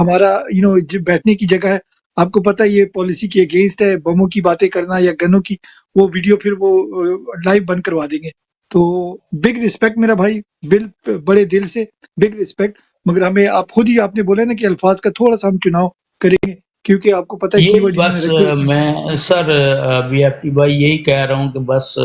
ہمارا جو بیٹھنے کی جگہ ہے، آپ کو پتہ ہے یہ پالیسی کے اگینسٹ ہے، بموں کی باتیں کرنا یا گنوں کی، وہ ویڈیو پھر وہ لائیو بند کروا دیں گے. تو بگ رسپیکٹ میرا بھائی، بڑے دل سے بگ رسپیکٹ. مگر ہمیں آپ نے بولا نا کہ الفاظ کا تھوڑا سا ہم چناؤ کریں گے، کیونکہ آپ کو پتہ ہے کی یہی ورڈ انہوں بس نے رکھے. میں سر بی ایف ٹی بھائی یہی کہہ رہا ہوں کہ بس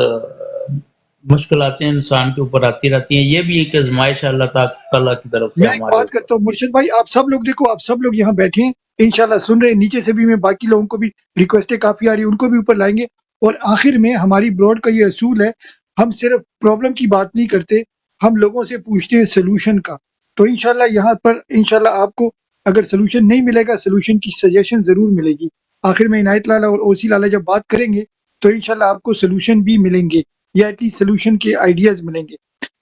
مشکلاتیں انسان کے اوپر آتی رہتی ہیں، یہ بھی ایک آزمائش ہے اللہ تعالیٰ کی طرف سے میں ایک ہمارے بات اوپر. کرتا ہوں مرشد بھائی، آپ سب لوگ دیکھو، آپ سب لوگ یہاں بیٹھے ہیں، انشاءاللہ سن رہے ہیں، نیچے سے بھی میں باقی لوگوں کو بھی ریکویسٹیں کافی آ رہی ہیں، ان کو بھی اوپر لائیں گے. اور آخر میں ہماری براڈ کا یہ اصول ہے، ہم صرف پرابلم کی بات نہیں کرتے، ہم لوگوں سے پوچھتے ہیں سلوشن کا. تو انشاءاللہ یہاں پر انشاءاللہ آپ کو اگر سلوشن نہیں ملے گا، سلوشن کی سجیشن ضرور ملے گی. آخر میں عنایت لالا اور اوسی لالا جب بات کریں گے تو انشاءاللہ آپ کو سلوشن بھی ملیں گے، یا ایٹ لیسٹ سلوشن کے آئیڈیاز ملیں گے.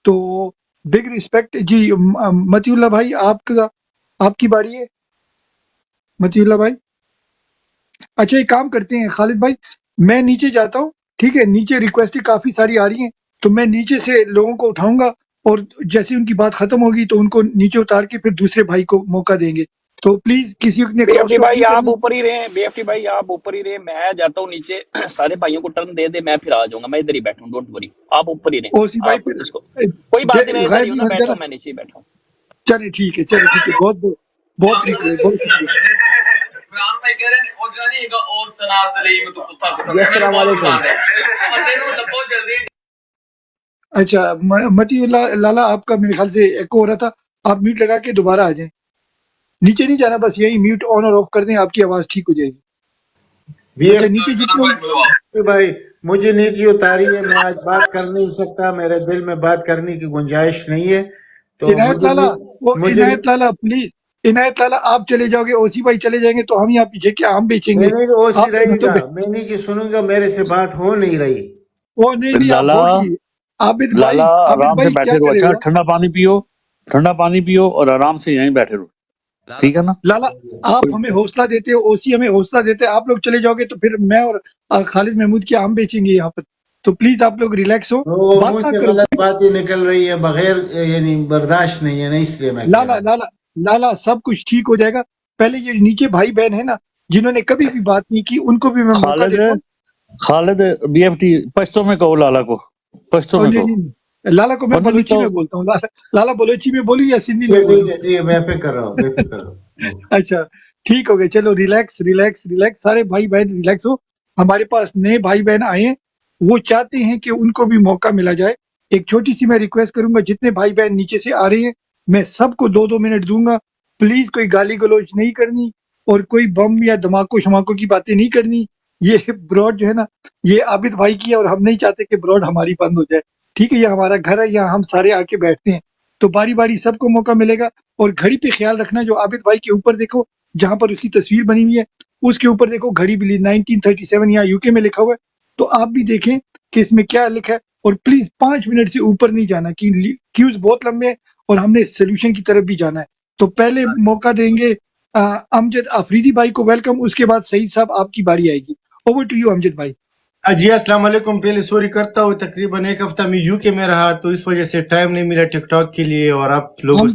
تو بگ رسپیکٹ جی. متی اللہ بھائی آپ کی باری ہے. متی اللہ بھائی اچھا ایک کام کرتے ہیں خالد بھائی، میں نیچے جاتا ہوں، ٹھیک ہے؟ نیچے ریکویسٹیں کافی ساری آ رہی ہیں، تو میں نیچے سے لوگوں کو اٹھاؤں گا، اور جیسے ان کی بات ختم ہوگی تو ان کو نیچے اتار کے پھر دوسرے بھائی کو موقع دیں گے. تو پلیز کسی نے B F cross T talk بھائی نہیں آپ کرنی. اوپر ہی رہیں، بی ایف ٹی بھائی آپ اوپر ہی رہیں، میں جاتا ہوں نیچے، سارے بھائیوں کو ٹرن دے دے، میں پھر آ جاؤں گا، میں ادھر ہی بیٹھا ہوں، ڈونٹ وری، آپ اوپر ہی رہیں. اوسی بھائی آپ پھر اس کو کوئی بات نہیں، میں ادھر غائب ہی ہوں نہیں نا، ہونے بیٹھا دینا. ہوں، میں نیچے ہی بیٹھا ہوں. چلے ٹھیک ہے، چلے ٹھیک ہے، بہت بہت بہت ریکویسٹ، بہت شکریہ. جی السلام علیکم. اچھا متی اللہ لالا، آپ کا میرے خیال سے ایکو ہو رہا تھا، آپ میوٹ لگا کے دوبارہ آ جائیں. نیچے نہیں جانا، بس یہی میوٹ آن اور آف کر دیں، آپ کی آواز ٹھیک ہو جائے گی. بھی اچھا نیچے جتنے بھائی مجھے نیچی اتاری ہے، میں آج بات کر نہیں سکتا، میرے دل میں بات کرنے کی گنجائش نہیں ہے، تو مجھے عنایت لالا پلیز، عنایت لالا آپ چلے جاؤ گے، اوسی بھائی چلے جائیں گے تو ہم یہاں پیچھے کیا ہم بیچیں گے. نہیں اوسی آپ رہے مطلب گا، میں نیچے سنوں گا، میرے سے بات ہو نہیں رہی. وہ نہیں آپ لالا بولیے. لالا عابد آرام سے بھائی کیا بیٹھے رہو، کرے اچھا گا ٹھنڈا پانی پیو اور آرام سے یہیں بیٹھے رہو، ٹھیک ہے نا؟ لالا؟ آپ ہمیں حوصلہ دیتے ہو، اوسی ہمیں حوصلہ دیتے، آپ لوگ چلے جاؤ گے تو پھر میں اور خالد محمود کیا ہم بیچیں گے یہاں پر. تو پلیز آپ لوگ ریلیکس ہو، وہ بات منہ نہ سے کرو. غلط باتیں نکل رہی ہے بغیر، یعنی برداشت نہیں ہے نا، اس لیے میں کہہ رہا لالا ہوں. لالا لالا سب کچھ ٹھیک ہو جائے گا. پہلے یہ نیچے بھائی بہن ہے نا جنہوں نے کبھی بھی بات نہیں کی، ان کو بھی میں موقع دیتا ہوں. خالد بی ایف ٹی پشتو میں کہو، لالا کو پشتو اور میں نہیں کہو، نہیں لالا کو میں ورنہ نہیں بلوچی میں کہو. بولتا ہوں. لالا بلوچی میں بولوں یا سندھی میں بولوں؟ ٹھیک ہے، بے فکر رہو، بے فکر رہو. اچھا ٹھیک ہو گئے، چلو ریلیکس ریلیکس ریلیکس، سارے بھائی بہن ریلیکس ہو. ہمارے پاس نئے بھائی بہن آئے ہیں، وہ چاہتے ہیں کہ ان کو بھی موقع ملا جائے. ایک چھوٹی سی میں ریکویسٹ کروں گا، جتنے بھائی بہن نیچے سے آ رہے ہیں میں سب کو 2-2 منٹ دوں گا. پلیز کوئی گالی گلوچ نہیں کرنی، اور کوئی بم یا دھماکوں شماکوں کی باتیں نہیں کرنی. یہ براڈ جو ہے نا، یہ عابد بھائی کی ہے، اور ہم نہیں چاہتے کہ براڈ ہماری بند ہو جائے. ٹھیک ہے، یہ ہمارا گھر ہے، یہاں ہم سارے آ کے بیٹھتے ہیں، تو باری باری سب کو موقع ملے گا. اور گھڑی پہ خیال رکھنا، جو عابد بھائی کے اوپر دیکھو جہاں پر اس کی تصویر بنی ہوئی ہے، اس کے اوپر دیکھو گھڑی بلی 1937 یہاں یو کے میں لکھا ہوا ہے، تو آپ بھی دیکھیں کہ اس میں کیا لکھا ہے. اور پلیز 5 منٹ سے اوپر نہیں جانا، کیوز بہت لمبے ہیں اور ہم نے سولوشن کی طرف بھی جانا ہے. تو پہلے موقع دیں گے امجد آفریدی بھائی کو، ویلکم. اس کے بعد سعید صاحب آپ کی باری آئے گی. اوور ٹو یو امجد بھائی. جی السلام علیکم. پہلے سوری کرتا ہوں، تقریباً ایک ہفتہ میں یو کے میں رہا تو اس وجہ سے ٹائم نہیں ملا ٹک ٹاک کے لیے، اور آپ لوگوں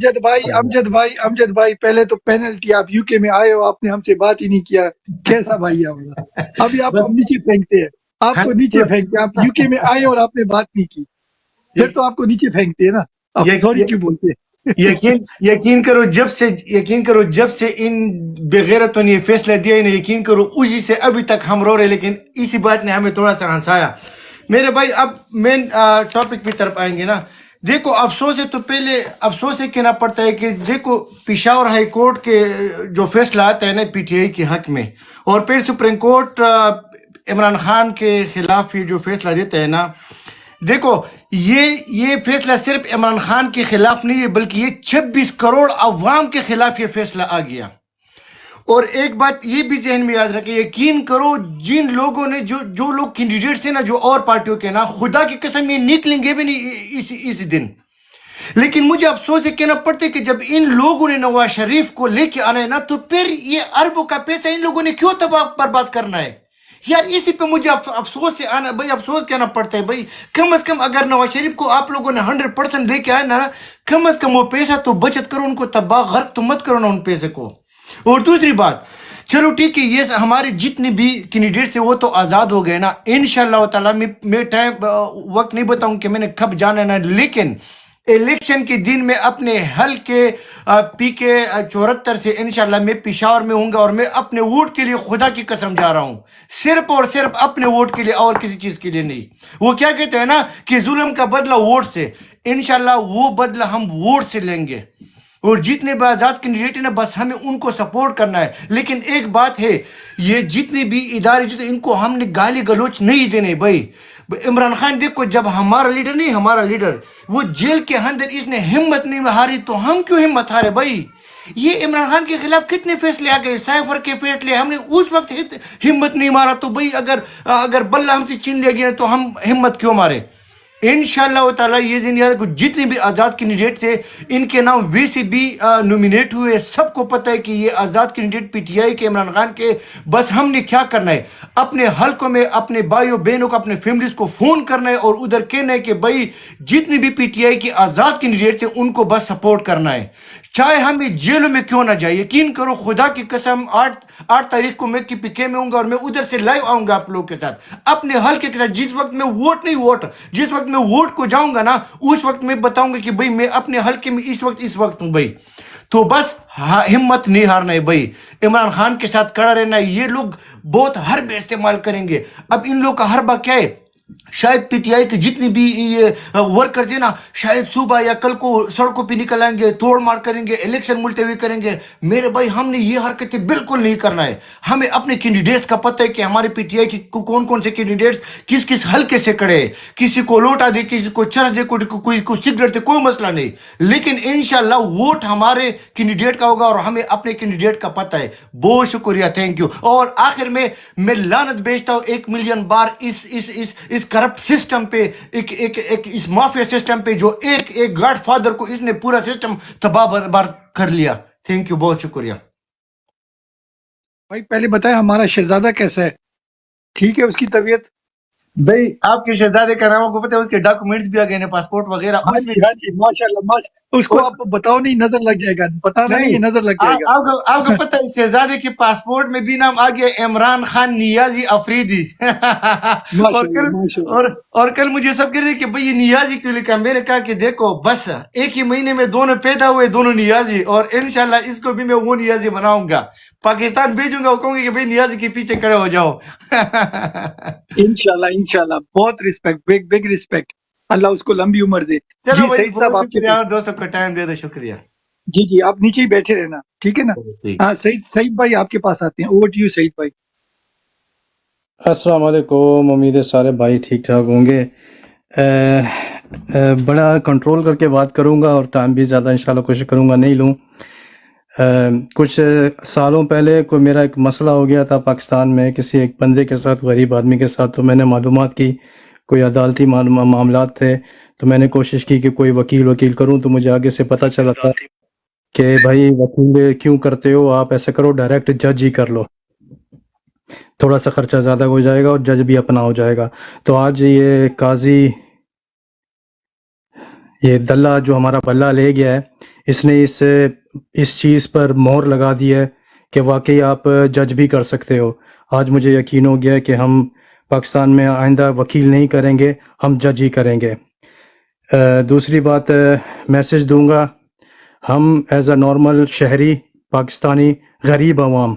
امجد بھائی پہلے تو پینلٹی، آپ یو کے میں آئے ہو، آپ نے ہم سے بات ہی نہیں کیا، کیسا بھائی ہے ہمارا. ابھی آپ کو ہم نیچے پھینکتے ہیں، آپ کو نیچے پھینکتے ہیں. آپ یو کے میں آئے اور آپ نے بات نہیں کی، پھر تو آپ کو نیچے پھینکتے ہیں نا. آپ سوری کیوں بولتے ہیں؟ یقین کرو جب سے ان بغیرتوں نے یہ فیصلہ دیا ہے، یقین کرو اسی سے ابھی تک ہم رو رہے، لیکن اسی بات نے ہمیں تھوڑا سا ہنسایا. میرے بھائی اب مین ٹاپک کی طرف آئیں گے نا. دیکھو افسوس ہے، تو پہلے افسوس ہے کہنا پڑتا ہے کہ دیکھو پشاور ہائی کورٹ کے جو فیصلہ آتا ہے نا پی ٹی آئی کے حق میں، اور پھر سپریم کورٹ عمران خان کے خلاف یہ جو فیصلہ دیتا ہے نا، دیکھو یہ فیصلہ صرف عمران خان کے خلاف نہیں ہے، بلکہ یہ 26 کروڑ عوام کے خلاف یہ فیصلہ آ گیا. اور ایک بات یہ بھی ذہن میں یاد رکھیں، یقین کرو جن لوگوں نے جو لوگ کینڈیڈیٹس ہیں نا، جو اور پارٹیوں کے نا، خدا کی قسم یہ نکلیں گے بھی نہیں اسی دن. لیکن مجھے افسوس ہے کہنا پڑتا ہے کہ جب ان لوگوں نے نواز شریف کو لے کے آنا ہے نا، تو پھر یہ اربوں کا پیسہ ان لوگوں نے کیوں تباہ برباد کرنا ہے یار. اسی پہ مجھے افسوس سے آنا بھائی، افسوس کہنا پڑتا ہے بھائی. کم از کم اگر نواز شریف کو آپ لوگوں نے 100% لے کے آئے نا، کم از کم وہ پیسہ تو بچت کرو، ان کو تباہ غرق تو مت کرو نا ان پیسے کو. اور دوسری بات، چلو ٹھیک ہے، یہ ہمارے جتنے بھی کینڈیڈیٹس ہیں وہ تو آزاد ہو گئے نا انشاءاللہ تعالیٰ. میں ٹائم وقت نہیں بتاؤں کہ میں نے کب جانا ہے نا، لیکن الیکشن کے دن میں اپنے حلقے پی کے 74 سے انشاءاللہ میں پشاور میں ہوں گا، اور میں اپنے ووٹ کے لیے خدا کی قسم جا رہا ہوں، صرف اور صرف اپنے ووٹ کے لیے اور کسی چیز کے لیے نہیں. وہ کیا کہتے ہیں نا کہ ظلم کا بدلہ ووٹ سے، انشاءاللہ وہ بدلہ ہم ووٹ سے لیں گے. اور جتنے بھی آزاد کینڈیڈیٹ ہیں نا بس ہمیں ان کو سپورٹ کرنا ہے. لیکن ایک بات ہے، یہ جتنے بھی ادارے ان کو ہم نے گالی گلوچ نہیں دینے. بھائی عمران خان دیکھو، جب ہمارا لیڈر نہیں، ہمارا لیڈر وہ جیل کے اندر اس نے ہمت نہیں ہاری، تو ہم کیوں ہمت ہارے؟ بھائی یہ عمران خان کے خلاف کتنے فیصلے آ گئے، سائفر کے فیصلے، ہم نے اس وقت ہمت نہیں مارا. تو بھائی اگر بلہ ہم سے چھین لیا گیا تو ہم ہمت کیوں مارے؟ انشاءاللہ تعالیٰ یہ دن یاد، جتنے بھی آزاد کینڈیڈیٹ تھے ان کے نام ویسے بھی نومینیٹ ہوئے. سب کو پتہ ہے کہ یہ آزاد کینڈیڈیٹ پی ٹی آئی کے، عمران خان کے. بس ہم نے کیا کرنا ہے، اپنے حلقوں میں اپنے بھائیوں بہنوں کو، اپنے فیملیز کو فون کرنا ہے اور ادھر کہنا ہے کہ بھائی جتنے بھی پی ٹی آئی کے آزاد کینڈیڈیٹ تھے ان کو بس سپورٹ کرنا ہے، چاہے ہمیں جیلوں میں کیوں نہ جائے. یقین کرو خدا کی قسم، 8 تاریخ کو میں پی کے میں ہوں گا اور میں ادھر سے لائیو آؤں گا آپ لوگ کے ساتھ، اپنے حلقے کے ساتھ. جس وقت میں ووٹ جس وقت میں ووٹ کو جاؤں گا نا اس وقت میں بتاؤں گا کہ بھئی میں اپنے حلقے میں اس وقت ہوں. بھئی تو بس ہمت نہیں ہارنا ہے. بھئی عمران خان کے ساتھ کھڑا رہنا ہے. یہ لوگ بہت حربے استعمال کریں گے. اب ان لوگ کا حربہ کیا ہے؟ شاید پی ٹی آئی کے جتنی بھی یہ ورکرز ہیں نا، شاید صبح یا کل کو سڑکوں پہ نکل آئیں گے، توڑ مار کریں گے، الیکشن ملتوی کریں گے. میرے بھائی ہم نے یہ حرکتیں بالکل نہیں کرنا ہے. ہمیں اپنے کینڈیڈیٹس کا پتہ ہے کہ ہمارے پی ٹی آئی کے کون سے کینڈیڈیٹس کس حلقے سے کھڑے ہیں. کسی کو لوٹا دے، کسی کو چرس دے، کوئی کو سگریٹ دے، کوئی مسئلہ نہیں. لیکن انشاءاللہ ووٹ ہمارے کینڈیڈیٹ کا ہوگا اور ہمیں اپنے کینڈیڈیٹ کا پتہ ہے. بہت شکریہ، تھینک یو. اور آخر میں لعنت بھیجتا ہوں 1 ملین بار اس کرپٹ سسٹم پہ، ایک اس مافیا سسٹم پہ، جو ایک گاڈ فادر کو اس نے پورا سسٹم تباہ برباد کر لیا. تھینک یو، بہت شکریہ. بھائی پہلے بتائیں ہمارا شہزادہ کیسا ہے؟ ٹھیک ہے اس کی طبیعت؟ بھائی آپ کے شہزادے کا نام کو پتہ ہے، اس کے ڈاکومنٹس بھی آ گئے ہیں، پاسپورٹ وغیرہ. ہاں جی ماشاءاللہ. اس کو آپ بتاؤ نہیں، نظر لگ جائے گا، بتانا نہیں، نظر لگ جائے گا. آپ کو پتہ ہے شہزادے کے پاسپورٹ میں بھی نام آ گیا عمران خان نیازی افریدی. اور کل مجھے سب کہہ رہے کہ بھئی یہ نیازی کیوں لکھا. میں نے کہا کہ دیکھو بس ایک ہی مہینے میں دونوں پیدا ہوئے، دونوں نیازی، اور انشاءاللہ اس کو بھی میں وہ نیازی بناؤں گا. پاکستان بھیجوں گا، وہ کہوں گا کہ بھئی نیازی کے پیچھے کھڑے ہو جاؤ. انشاءاللہ بہت ریسپیکٹ، بگ ریسپیکٹ. اللہ اس کو لمبی عمر دے. چلو جی سعید صاحب، آپ کے دوستوں کو ٹائم دے دو. شکریہ. جی آپ نیچے ہی بیٹھے رہنا، ٹھیک ہے نا. ہاں سعید بھائی آپ کے پاس آتے ہیں. اوور ٹو یو سعید بھائی. السلام علیکم. امید ہے سارے بھائی ٹھیک ٹھاک ہوں گے. بڑا کنٹرول کر کے بات کروں گا اور ٹائم بھی زیادہ انشاءاللہ کوشش کروں گا نہیں لوں. کچھ سالوں پہلے کوئی میرا ایک مسئلہ ہو گیا تھا پاکستان میں کسی ایک بندے کے ساتھ، غریب آدمی کے ساتھ. تو میں نے معلومات کی، کوئی عدالتی معاملات تھے، تو میں نے کوشش کی کہ کوئی وکیل کروں. تو مجھے آگے سے پتہ چلا تھا کہ بھائی وکیل کیوں کرتے ہو، آپ ایسا کرو ڈائریکٹ جج ہی کر لو، تھوڑا سا خرچہ زیادہ ہو جائے گا اور جج بھی اپنا ہو جائے گا. تو آج یہ قاضی، یہ دلہ جو ہمارا بلہ لے گیا ہے، اس نے اس چیز پر مہر لگا دی ہے کہ واقعی آپ جج بھی کر سکتے ہو. آج مجھے یقین ہو گیا کہ ہم پاکستان میں آئندہ وکیل نہیں کریں گے، ہم جج ہی کریں گے. دوسری بات میسج دوں گا، ہم ایز اے نارمل شہری پاکستانی غریب عوام،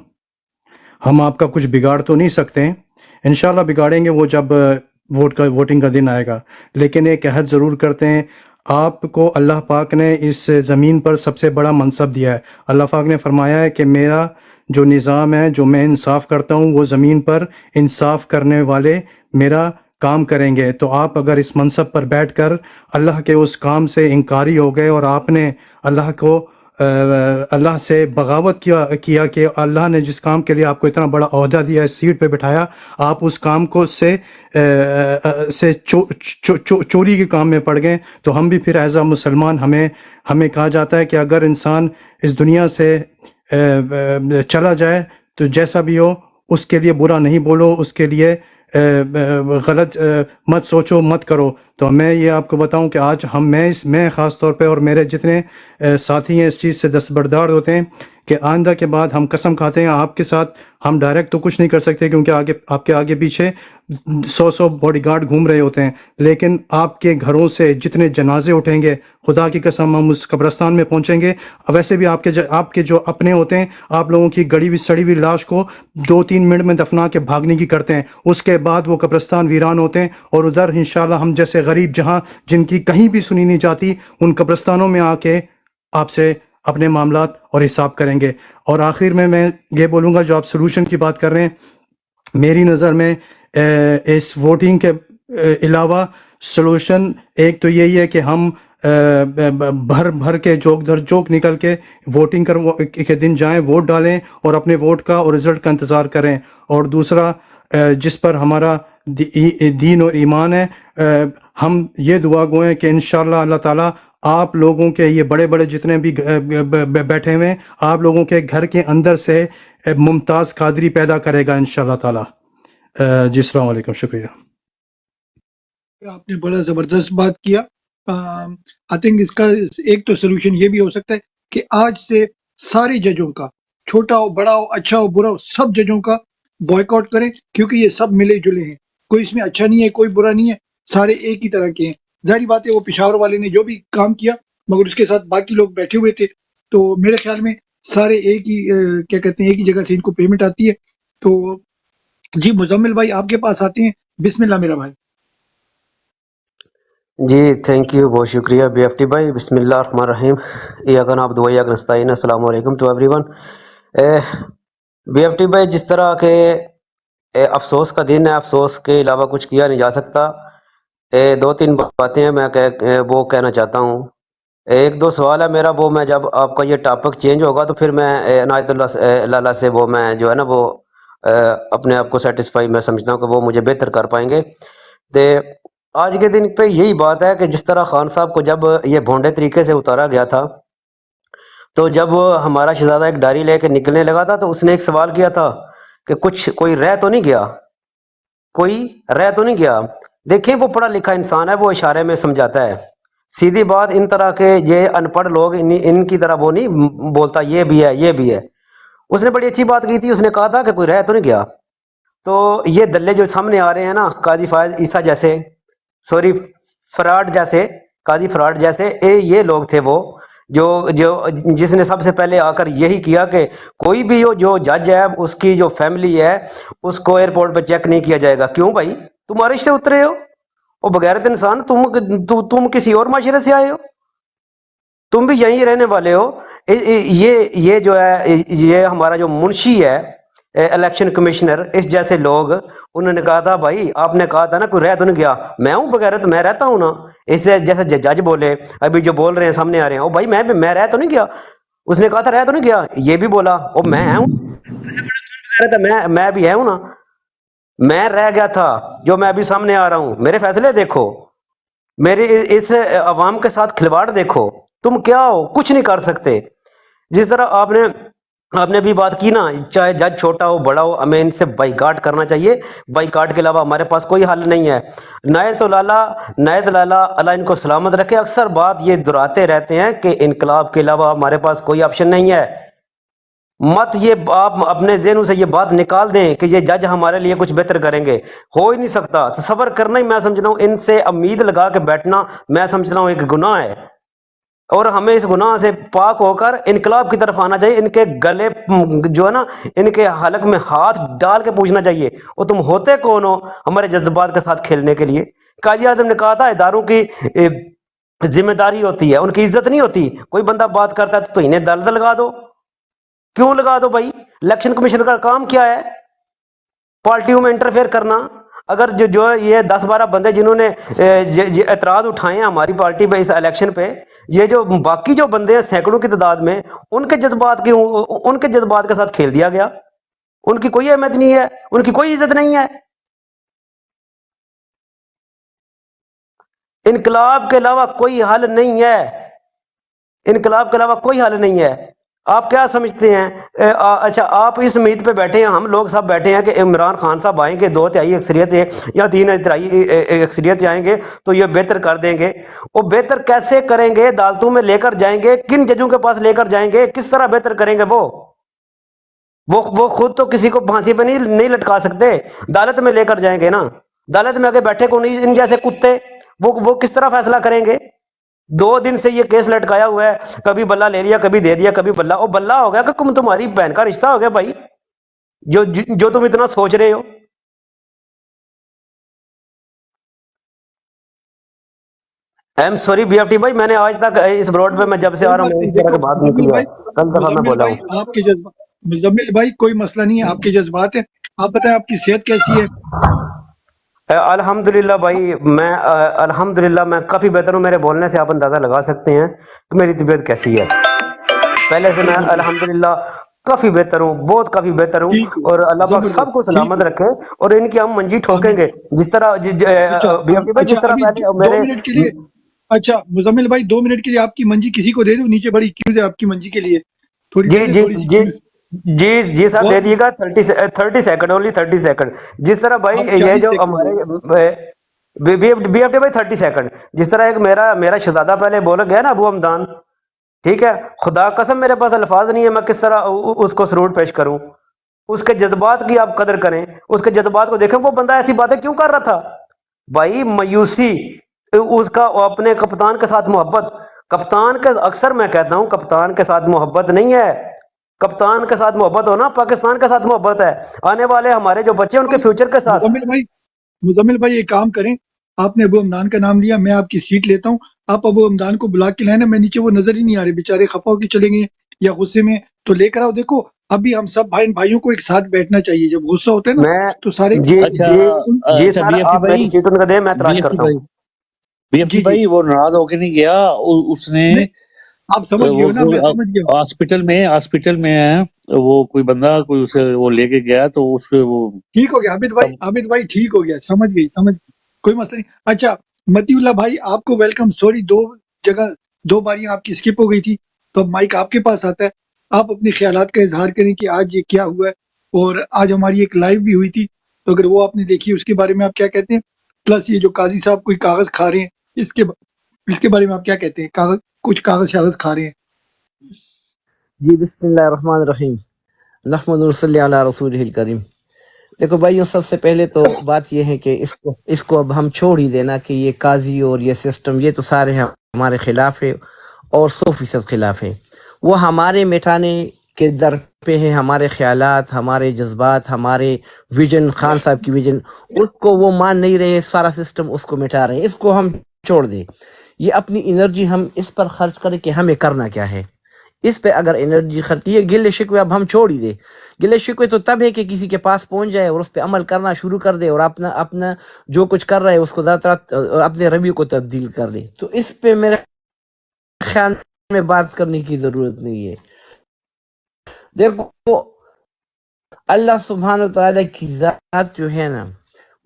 ہم آپ کا کچھ بگاڑ تو نہیں سکتے ہیں. انشاءاللہ بگاڑیں گے وہ جب ووٹنگ کا دن آئے گا. لیکن ایک عہد ضرور کرتے ہیں، آپ کو اللہ پاک نے اس زمین پر سب سے بڑا منصب دیا ہے. اللہ پاک نے فرمایا ہے کہ میرا جو نظام ہے، جو میں انصاف کرتا ہوں، وہ زمین پر انصاف کرنے والے میرا کام کریں گے. تو آپ اگر اس منصب پر بیٹھ کر اللہ کے اس کام سے انکاری ہو گئے اور آپ نے اللہ سے بغاوت کیا کہ اللہ نے جس کام کے لیے آپ کو اتنا بڑا عہدہ دیا، اس سیٹ پہ بٹھایا، آپ اس کام کو سے چوری کے کام میں پڑ گئے. تو ہم بھی پھر ایز اے مسلمان ہمیں کہا جاتا ہے کہ اگر انسان اس دنیا سے چلا جائے تو جیسا بھی ہو اس کے لیے برا نہیں بولو، اس کے لیے غلط مت سوچو، مت کرو. تو میں یہ آپ کو بتاؤں کہ آج میں خاص طور پہ اور میرے جتنے ساتھی ہیں اس چیز سے دستبردار ہوتے ہیں کہ آئندہ کے بعد ہم قسم کھاتے ہیں آپ کے ساتھ ہم ڈائریکٹ تو کچھ نہیں کر سکتے کیونکہ آپ کے آگے پیچھے 100 باڈی گارڈ گھوم رہے ہوتے ہیں، لیکن آپ کے گھروں سے جتنے جنازے اٹھیں گے خدا کی قسم ہم اس قبرستان میں پہنچیں گے. ویسے بھی آپ کے جو اپنے ہوتے ہیں آپ لوگوں کی گڑی ہوئی سڑی ہوئی لاش کو 2-3 منٹ میں دفنا کے بھاگنے کی کرتے ہیں، اس کے بعد وہ قبرستان ویران ہوتے ہیں، اور ادھر انشاءاللہ ہم جیسے غریب جہاں جن کی کہیں بھی سنی نہیں جاتی ان قبرستانوں میں آ کے آپ سے اپنے معاملات اور حساب کریں گے. اور آخر میں یہ بولوں گا جو آپ سلوشن کی بات کر رہے ہیں، میری نظر میں اس ووٹنگ کے علاوہ سلوشن ایک تو یہی ہے کہ ہم بھر کے جوک در جوک نکل کے ووٹنگ کے دن جائیں، ووٹ ڈالیں اور اپنے ووٹ کا اور رزلٹ کا انتظار کریں. اور دوسرا جس پر ہمارا دین اور ایمان ہے، ہم یہ دعا گو ہیں کہ انشاءاللہ اللہ تعالیٰ آپ لوگوں کے یہ بڑے بڑے جتنے بھی بیٹھے ہوئے ہیں آپ لوگوں کے گھر کے اندر سے ممتاز قادری پیدا کرے گا انشاءاللہ تعالیٰ. جی السلام علیکم، شکریہ. آپ نے بڑا زبردست بات کیا. آئی تھنک اس کا ایک تو سلوشن یہ بھی ہو سکتا ہے کہ آج سے سارے ججوں کا، چھوٹا ہو بڑا ہو اچھا ہو برا ہو، سب ججوں کا بائیکاٹ کریں، کیونکہ یہ سب ملے جلے ہیں، کوئی اس میں اچھا نہیں ہے کوئی برا نہیں ہے، سارے ایک ہی طرح کے ہیں. ظاہری بات ہے وہ پشاور والے نے جو بھی کام کیا مگر اس کے ساتھ باقی لوگ بیٹھے ہوئے تھے، تو میرے خیال میں سارے ایک ہی کیا کہتے ہیں ایک ہی جگہ سے ان کو پیمنٹ آتی ہے. تو جی مزمل بھائی آپ کے پاس آتے ہیں، بسم اللہ میرا بھائی. جی تھینک یو، بہت شکریہ بی ایف ٹی بھائی. بسم اللہ الرحمن الرحیم. ایاک نعبد و ایاک نستعین. السلام علیکم to everyone. B F T بھائی، جس طرح کہ افسوس کا دن ہے، افسوس کے علاوہ کچھ کیا نہیں جا سکتا. 2-3 باتیں ہیں میں وہ کہنا چاہتا ہوں. ایک دو سوال ہے میرا، وہ میں جب آپ کا یہ ٹاپک چینج ہوگا تو پھر میں عنایت اللہ سے وہ میں جو ہے نا وہ اپنے آپ کو سیٹسفائی میں سمجھتا ہوں کہ وہ مجھے بہتر کر پائیں گے. آج کے دن پہ یہی بات ہے کہ جس طرح خان صاحب کو جب یہ بھونڈے طریقے سے اتارا گیا تھا، تو جب ہمارا شہزادہ ایک ڈائری لے کے نکلنے لگا تھا تو اس نے ایک سوال کیا تھا کہ کوئی رہ تو نہیں گیا، کوئی رہ تو نہیں گیا. دیکھیں وہ پڑھا لکھا انسان ہے، وہ اشارے میں سمجھاتا ہے. سیدھی بات، ان طرح کے یہ ان پڑھ لوگ ان کی طرح وہ نہیں بولتا یہ بھی ہے یہ بھی ہے. اس نے بڑی اچھی بات کی تھی، اس نے کہا تھا کہ کوئی رہ تو نہیں گیا. تو یہ دلے جو سامنے آ رہے ہیں نا، قاضی فائز عیسیٰ جیسے، فراڈ جیسے، قاضی فراڈ جیسے، یہ لوگ تھے وہ جو جس نے سب سے پہلے آ کر یہی کیا کہ کوئی بھی ہو جو جج ہے اس کی جو فیملی ہے اس کو ایئرپورٹ پہ چیک نہیں کیا جائے گا. کیوں بھائی؟ تم عرش سے اترے ہو، وہ بغیرت انسان، تم کسی اور معاشرے سے آئے ہو، تم بھی یہیں رہنے والے ہو. یہ جو ہے یہ ہمارا جو منشی ہے الیکشن کمشنر، اس جیسے لوگ انہوں نے کہا تھا بھائی آپ نے کہا تھا نا کوئی رہ تو نہیں گیا، میں ہوں بغیرت، میں رہتا ہوں نا. اس سے جیسے جج بولے ابھی جو بول رہے ہیں سامنے آ رہے ہیں، او بھائی میں رہ تو نہیں گیا. اس نے کہا تھا رہ تو نہیں گیا، یہ بھی بولا او میں ہوں، میں بھی ہوں نا، میں رہ گیا تھا جو میں ابھی سامنے آ رہا ہوں. میرے فیصلے دیکھو، میری اس عوام کے ساتھ کھلواڑ دیکھو. تم کیا ہو؟ کچھ نہیں کر سکتے. جس طرح آپ نے بھی بات کی نا، چاہے جج چھوٹا ہو بڑا ہو، ہمیں ان سے بائیکاٹ کرنا چاہیے. بائیکاٹ کے علاوہ ہمارے پاس کوئی حل نہیں ہے. نایت لالا اللہ ان کو سلامت رکھے اکثر بات یہ دہراتے رہتے ہیں کہ انقلاب کے علاوہ ہمارے پاس کوئی آپشن نہیں ہے. مت یہ آپ اپنے ذہنوں سے یہ بات نکال دیں کہ یہ جج ہمارے لیے کچھ بہتر کریں گے، ہو ہی نہیں سکتا. صبر کرنا ہی میں سمجھتا ہوں، ان سے امید لگا کے بیٹھنا میں سمجھتا ہوں ایک گناہ ہے، اور ہمیں اس گناہ سے پاک ہو کر انقلاب کی طرف آنا چاہیے. ان کے گلے جو ہے نا، ان کے حلق میں ہاتھ ڈال کے پوچھنا چاہیے وہ تم ہوتے کون ہو ہمارے جذبات کے ساتھ کھیلنے کے لیے. قاضی اعظم نے کہا تھا اداروں کی ذمہ داری ہوتی ہے، ان کی عزت نہیں ہوتی. کوئی بندہ بات کرتا ہے تو انہیں دل لگا دو. کیوں لگا دو بھائی؟ الیکشن کمیشن کا کام کیا ہے؟ پارٹیوں میں انٹرفیئر کرنا. اگر جو یہ 10-12 بندے جنہوں نے اعتراض اٹھائے ہیں ہماری پارٹی پہ اس الیکشن پہ، یہ جو باقی جو بندے ہیں سینکڑوں کی تعداد میں، ان کے جذبات کے ساتھ کھیل دیا گیا. ان کی کوئی اہمیت نہیں ہے، ان کی کوئی عزت نہیں ہے. انقلاب کے علاوہ کوئی حل نہیں ہے، انقلاب کے علاوہ کوئی حل نہیں ہے. آپ کیا سمجھتے ہیں؟ اچھا آپ اس امید پہ بیٹھے ہیں، ہم لوگ سب بیٹھے ہیں کہ عمران خان صاحب آئیں گے، 2/3 اکثریت یا 3/3 اکثریت آئیں گے تو یہ بہتر کر دیں گے. وہ بہتر کیسے کریں گے؟ عدالتوں میں لے کر جائیں گے، کن ججوں کے پاس لے کر جائیں گے؟ کس طرح بہتر کریں گے؟ وہ خود تو کسی کو پھانسی پہ نہیں لٹکا سکتے، عدالت میں لے کر جائیں گے نا. عدالت میں آگے بیٹھے کو نہیں، ان جیسے کتے وہ کس طرح فیصلہ کریں گے؟ 2 دن سے یہ کیس لٹکایا ہوا ہے، کبھی بلہ لے لیا، کبھی دے دیا، کبھی بلہ. وہ بلہ ہو گیا کہ تمہاری بہن کا رشتہ ہو گیا بھائی، جو تم اتنا سوچ رہے ہو. I'm sorry B F T بھائی، میں نے آج تک اس بروڈ پہ میں جب سے کوئی آ رہا ہوں بات میں نہیں، اس طرح دیکھو کی بات نہیں مزمل کی ہے. بھائی، کل دفعہ میں مزمل بولا بھائی ہوں. آپ کے جذبات، مزمل بھائی کوئی مسئلہ نہیں ہے، آپ کے جذبات ہیں. آپ بتائیں آپ کی صحت کیسی ہے؟ الحمدللہ بھائی، میں الحمدللہ میں کافی بہتر ہوں. میرے بولنے سے آپ اندازہ لگا سکتے ہیں کہ میری طبیعت کیسی ہے. پہلے سے میں بالکل بالکل الحمدللہ کافی بہتر ہوں، بہت کافی بہتر ہوں. ٹھیک ہو، اور اللہ پاک سب کو زبردست، ٹھیک سلامت ہو، رکھے اور ان کی ہم منجی ٹھوکیں آمین. گے. جس طرح اچھا بی ایف ٹی بھائی، اچھا جس طرح ابھی پہلے 2 منٹ کے لیے، اچھا مزمل بھائی 2 منٹ کے لیے آپ کی منجی کسی کو دے دوں؟ نیچے بڑی کیوز ہے آپ کی منجی کے لیے، تھوڑی دے جی دیں، جی تھوڑی سی جی کیوز. جی صاحب دے بہت دیے گا. 30 سیکنڈ، اونلی 30 سیکنڈ. جس طرح بھائی آپ یہ 40 جو سیکنڈ دے دیں. ہمارے بی ایف ٹی بھائی 30 سیکنڈ. جس طرح ایک میرا شہزادہ پہلے بول گیا نا، ابو حمدان، ٹھیک ہے، خدا قسم میرے پاس الفاظ نہیں ہے میں کس طرح اس کو سرود پیش کروں. اس کے جذبات کی آپ قدر کریں، اس کے جذبات کو دیکھیں. وہ بندہ ایسی باتیں کیوں کر رہا تھا بھائی؟ مایوسی، اس کا اپنے کپتان کے ساتھ محبت. کپتان کے اکثر میں کہتا ہوں کپتان کے ساتھ محبت نہیں ہے. کپتان کے ساتھ محبت ہونا پاکستان کے ساتھ محبت ہے، آنے والے ہمارے جو بچے ان کے فیوچر کے ساتھ. مزمل بھائی ایک کام کریں، آپ نے ابو حمدان کا نام لیا، میں آپ کی سیٹ لیتا ہوں. آپ ابو حمدان کو بلا کے لائیں نا، میں نیچے وہ نظر ہی نہیں آ رہے بیچارے، خفا ہو کے چلیں گے یا غصے میں، تو لے کر آؤ. دیکھو ابھی ہم سب بھائیوں کو ایک ساتھ بیٹھنا چاہیے، جب غصہ ہوتا ہے نا میں تو سارے جی اچھا جی جی اچھا سر، بی ایف ٹی آپ میری بھائی، سیٹ ان کو دیں، میں بی تلاش ایف ٹی کرتا ہوں. بھائی بی ایف ٹی جی جی بھائی وہ ناراض ہو کے نہیں گیا. اس نے نہیں، آپ سمجھ گئے وہ ہو نا، میں سمجھ گیا ہوں. ہاسپٹل میں ہے وہ، کوئی بندہ کوئی اسے وہ لے کے گیا تو اس کے وہ ٹھیک ہو گیا عابد بھائی ٹھیک ہو گیا، سمجھ گئی، کوئی مسئلہ نہیں. اچھا متی اللہ بھائی آپ کو ویلکم. سوری 2 باریاں آپ کی اسکپ ہو گئی تھی، تو اب مائک آپ کے پاس آتا ہے. آپ اپنے خیالات کا اظہار کریں کہ آج یہ کیا ہوا ہے، اور آج ہماری ایک لائیو بھی ہوئی تھی، تو اگر وہ آپ نے دیکھی اس کے بارے میں آپ کیا کہتے ہیں؟ پلس یہ جو قاضی صاحب کوئی کاغذ کھا رہے ہیں، اس کے بارے میں آپ کیا کہتے ہیں؟ کچھ کاغذ شاغذ کھا رہے ہیں. جی بسم اللہ الرحمن الرحیم، نحمد صلی علی رسول الکریم. دیکھو بھائیوں، سب سے پہلے تو بات یہ ہے کہ اس کو اب ہم چھوڑ ہی دینا کہ یہ قاضی اور یہ سسٹم، یہ تو سارے ہمارے خلاف ہے اور 100% خلاف ہے. وہ ہمارے مٹانے کے در پہ ہے، ہمارے خیالات، ہمارے جذبات، ہمارے ویژن، خان صاحب کی ویژن، اس کو وہ مان نہیں رہے. سارا سسٹم اس کو مٹا رہے ہیں. اس کو ہم چھوڑ دیں. یہ اپنی انرجی ہم اس پر خرچ کریں کہ ہمیں کرنا کیا ہے. اس پہ اگر انرجی خرچ، یہ گلے شکوے اب ہم چھوڑ ہی دے. گلے شکوے تو تب ہے کہ کسی کے پاس پہنچ جائے اور اس پہ عمل کرنا شروع کر دے، اور اپنا جو کچھ کر رہا ہے اس کو ذرا اپنے رویے کو تبدیل کر دے. تو اس پہ میرے خیال میں بات کرنے کی ضرورت نہیں ہے. دیکھو اللہ سبحانہ وتعالی کی ذات جو ہے نا،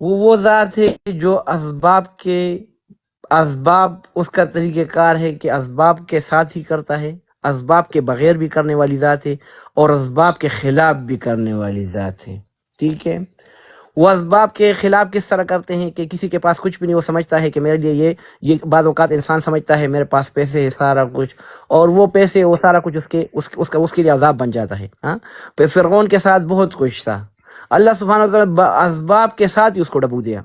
وہ ذات ہے جو اسباب اس کا طریقہ کار ہے کہ اسباب کے ساتھ ہی کرتا ہے، اسباب کے بغیر بھی کرنے والی ذات ہے، اور اسباب کے خلاف بھی کرنے والی ذات ہے. ٹھیک ہے، وہ اسباب کے خلاف کس طرح کرتے ہیں کہ کسی کے پاس کچھ بھی نہیں، وہ سمجھتا ہے کہ میرے لیے یہ بعض اوقات انسان سمجھتا ہے میرے پاس پیسے ہے سارا کچھ، اور وہ پیسے وہ سارا کچھ اس کے لیے عذاب بن جاتا ہے. ہاں، فرعون کے ساتھ بہت کچھ تھا، اللہ سبحانہ وتعالی اسباب کے ساتھ ہی اس کو ڈبو دیا.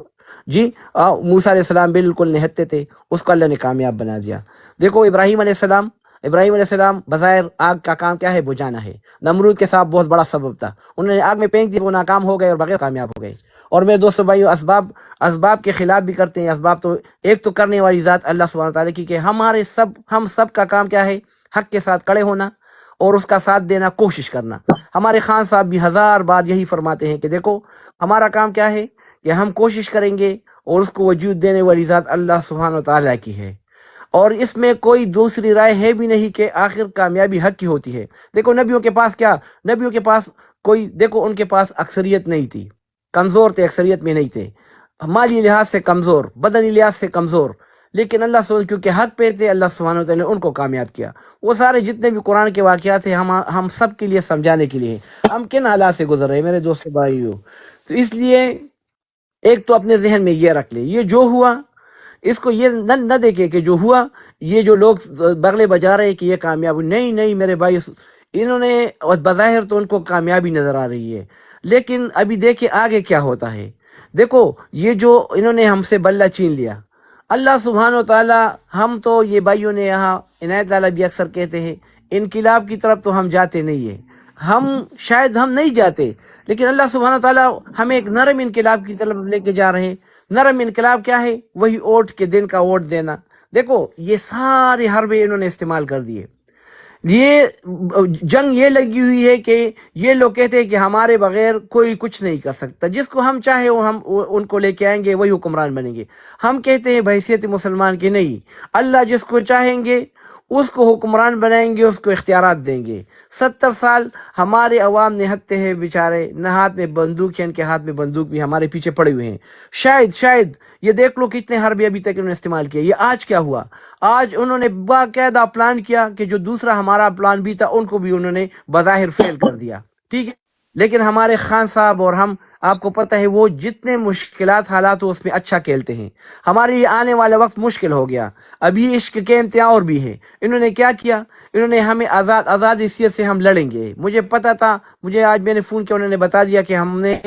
جی موسیٰ علیہ السلام بالکل نہتے تھے، اس کو اللہ نے کامیاب بنا دیا. دیکھو ابراہیم علیہ السلام بظاہر آگ کا کام کیا ہے؟ بجھانا ہے. نمرود کے ساتھ بہت بڑا سبب تھا، انہوں نے آگ میں پھینک دیا، وہ ناکام ہو گئے اور بغیر کامیاب ہو گئے. اور میرے دوستو بھائیو، اسباب کے خلاف بھی کرتے ہیں. اسباب تو ایک تو کرنے والی ذات اللہ سبحانہ وتعالی کی، کہ ہم سب کا کام کیا ہے؟ حق کے ساتھ کھڑے ہونا اور اس کا ساتھ دینا، کوشش کرنا. ہمارے خان صاحب بھی 1000 بار یہی فرماتے ہیں کہ دیکھو ہمارا کام کیا ہے کہ ہم کوشش کریں گے، اور اس کو وجود دینے والی ذات اللہ سبحانہ وتعالی کی ہے. اور اس میں کوئی دوسری رائے ہے بھی نہیں کہ آخر کامیابی حق کی ہوتی ہے. دیکھو نبیوں کے پاس دیکھو ان کے پاس اکثریت نہیں تھی، کمزور تھے، اکثریت میں نہیں تھے، مالی لحاظ سے کمزور، بدنی لحاظ سے کمزور، لیکن اللہ سبحانہ کیونکہ حق پہ تھے، اللہ سبحانہ وتعالی نے ان کو کامیاب کیا۔ وہ سارے جتنے بھی قرآن کے واقعات ہیں ہم سب کے لیے سمجھانے کے لیے ہیں، ہم کن حالات سے گزر رہے ہیں میرے دوست بھائیو۔ تو اس لیے ایک تو اپنے ذہن میں یہ رکھ لے، یہ جو ہوا اس کو یہ نہ دیکھے کہ جو ہوا یہ جو لوگ بغلے بجا رہے کہ یہ کامیاب، نہیں میرے بھائی، انہوں نے بظاہر تو ان کو کامیابی نظر آ رہی ہے، لیکن ابھی دیکھیں آگے کیا ہوتا ہے۔ دیکھو یہ جو انہوں نے ہم سے بلہ چھین لیا، اللہ سبحانہ و تعالی، ہم تو یہ بھائیوں نے یہاں عنایت لالا بھی اکثر کہتے ہیں انقلاب کی طرف تو ہم جاتے نہیں ہیں، شاید ہم نہیں جاتے، لیکن اللہ سبحانہ و تعالی ہمیں ایک نرم انقلاب کی طرف لے کے جا رہے ہیں۔ نرم انقلاب کیا ہے؟ وہی ووٹ کے دن کا ووٹ دینا۔ دیکھو یہ سارے حربے انہوں نے استعمال کر دیے، یہ جنگ یہ لگی ہوئی ہے کہ یہ لوگ کہتے ہیں کہ ہمارے بغیر کوئی کچھ نہیں کر سکتا، جس کو ہم چاہے وہ ہم ان کو لے کے آئیں گے، وہی حکمران بنیں گے۔ ہم کہتے ہیں بحیثیت مسلمان کے نہیں، اللہ جس کو چاہیں گے اس کو حکمران بنائیں گے، اس کو اختیارات دیں گے۔ 70 سال ہمارے عوام نہتے ہیں بیچارے، نہ ہاتھ میں بندوق ہے، ان کے ہاتھ میں بندوق بھی ہمارے پیچھے پڑے ہوئے ہیں۔ شاید یہ دیکھ لو کتنے حربے ابھی تک انہوں نے استعمال کیے۔ یہ آج کیا ہوا؟ آج انہوں نے باقاعدہ پلان کیا کہ جو دوسرا ہمارا پلان بھی تھا ان کو بھی انہوں نے بظاہر فیل کر دیا، ٹھیک ہے۔ لیکن ہمارے خان صاحب اور ہم، آپ کو پتہ ہے وہ جتنے مشکلات حالات ہو اس میں اچھا کھیلتے ہیں۔ ہمارے یہ آنے والا وقت مشکل ہو گیا، ابھی عشق کے امتحان اور بھی ہے۔ انہوں نے کیا کیا؟ انہوں نے ہمیں آزاد حیثیت سے ہم لڑیں گے۔ مجھے پتہ تھا، مجھے آج میں نے فون کیا، انہوں نے بتا دیا کہ ہم نے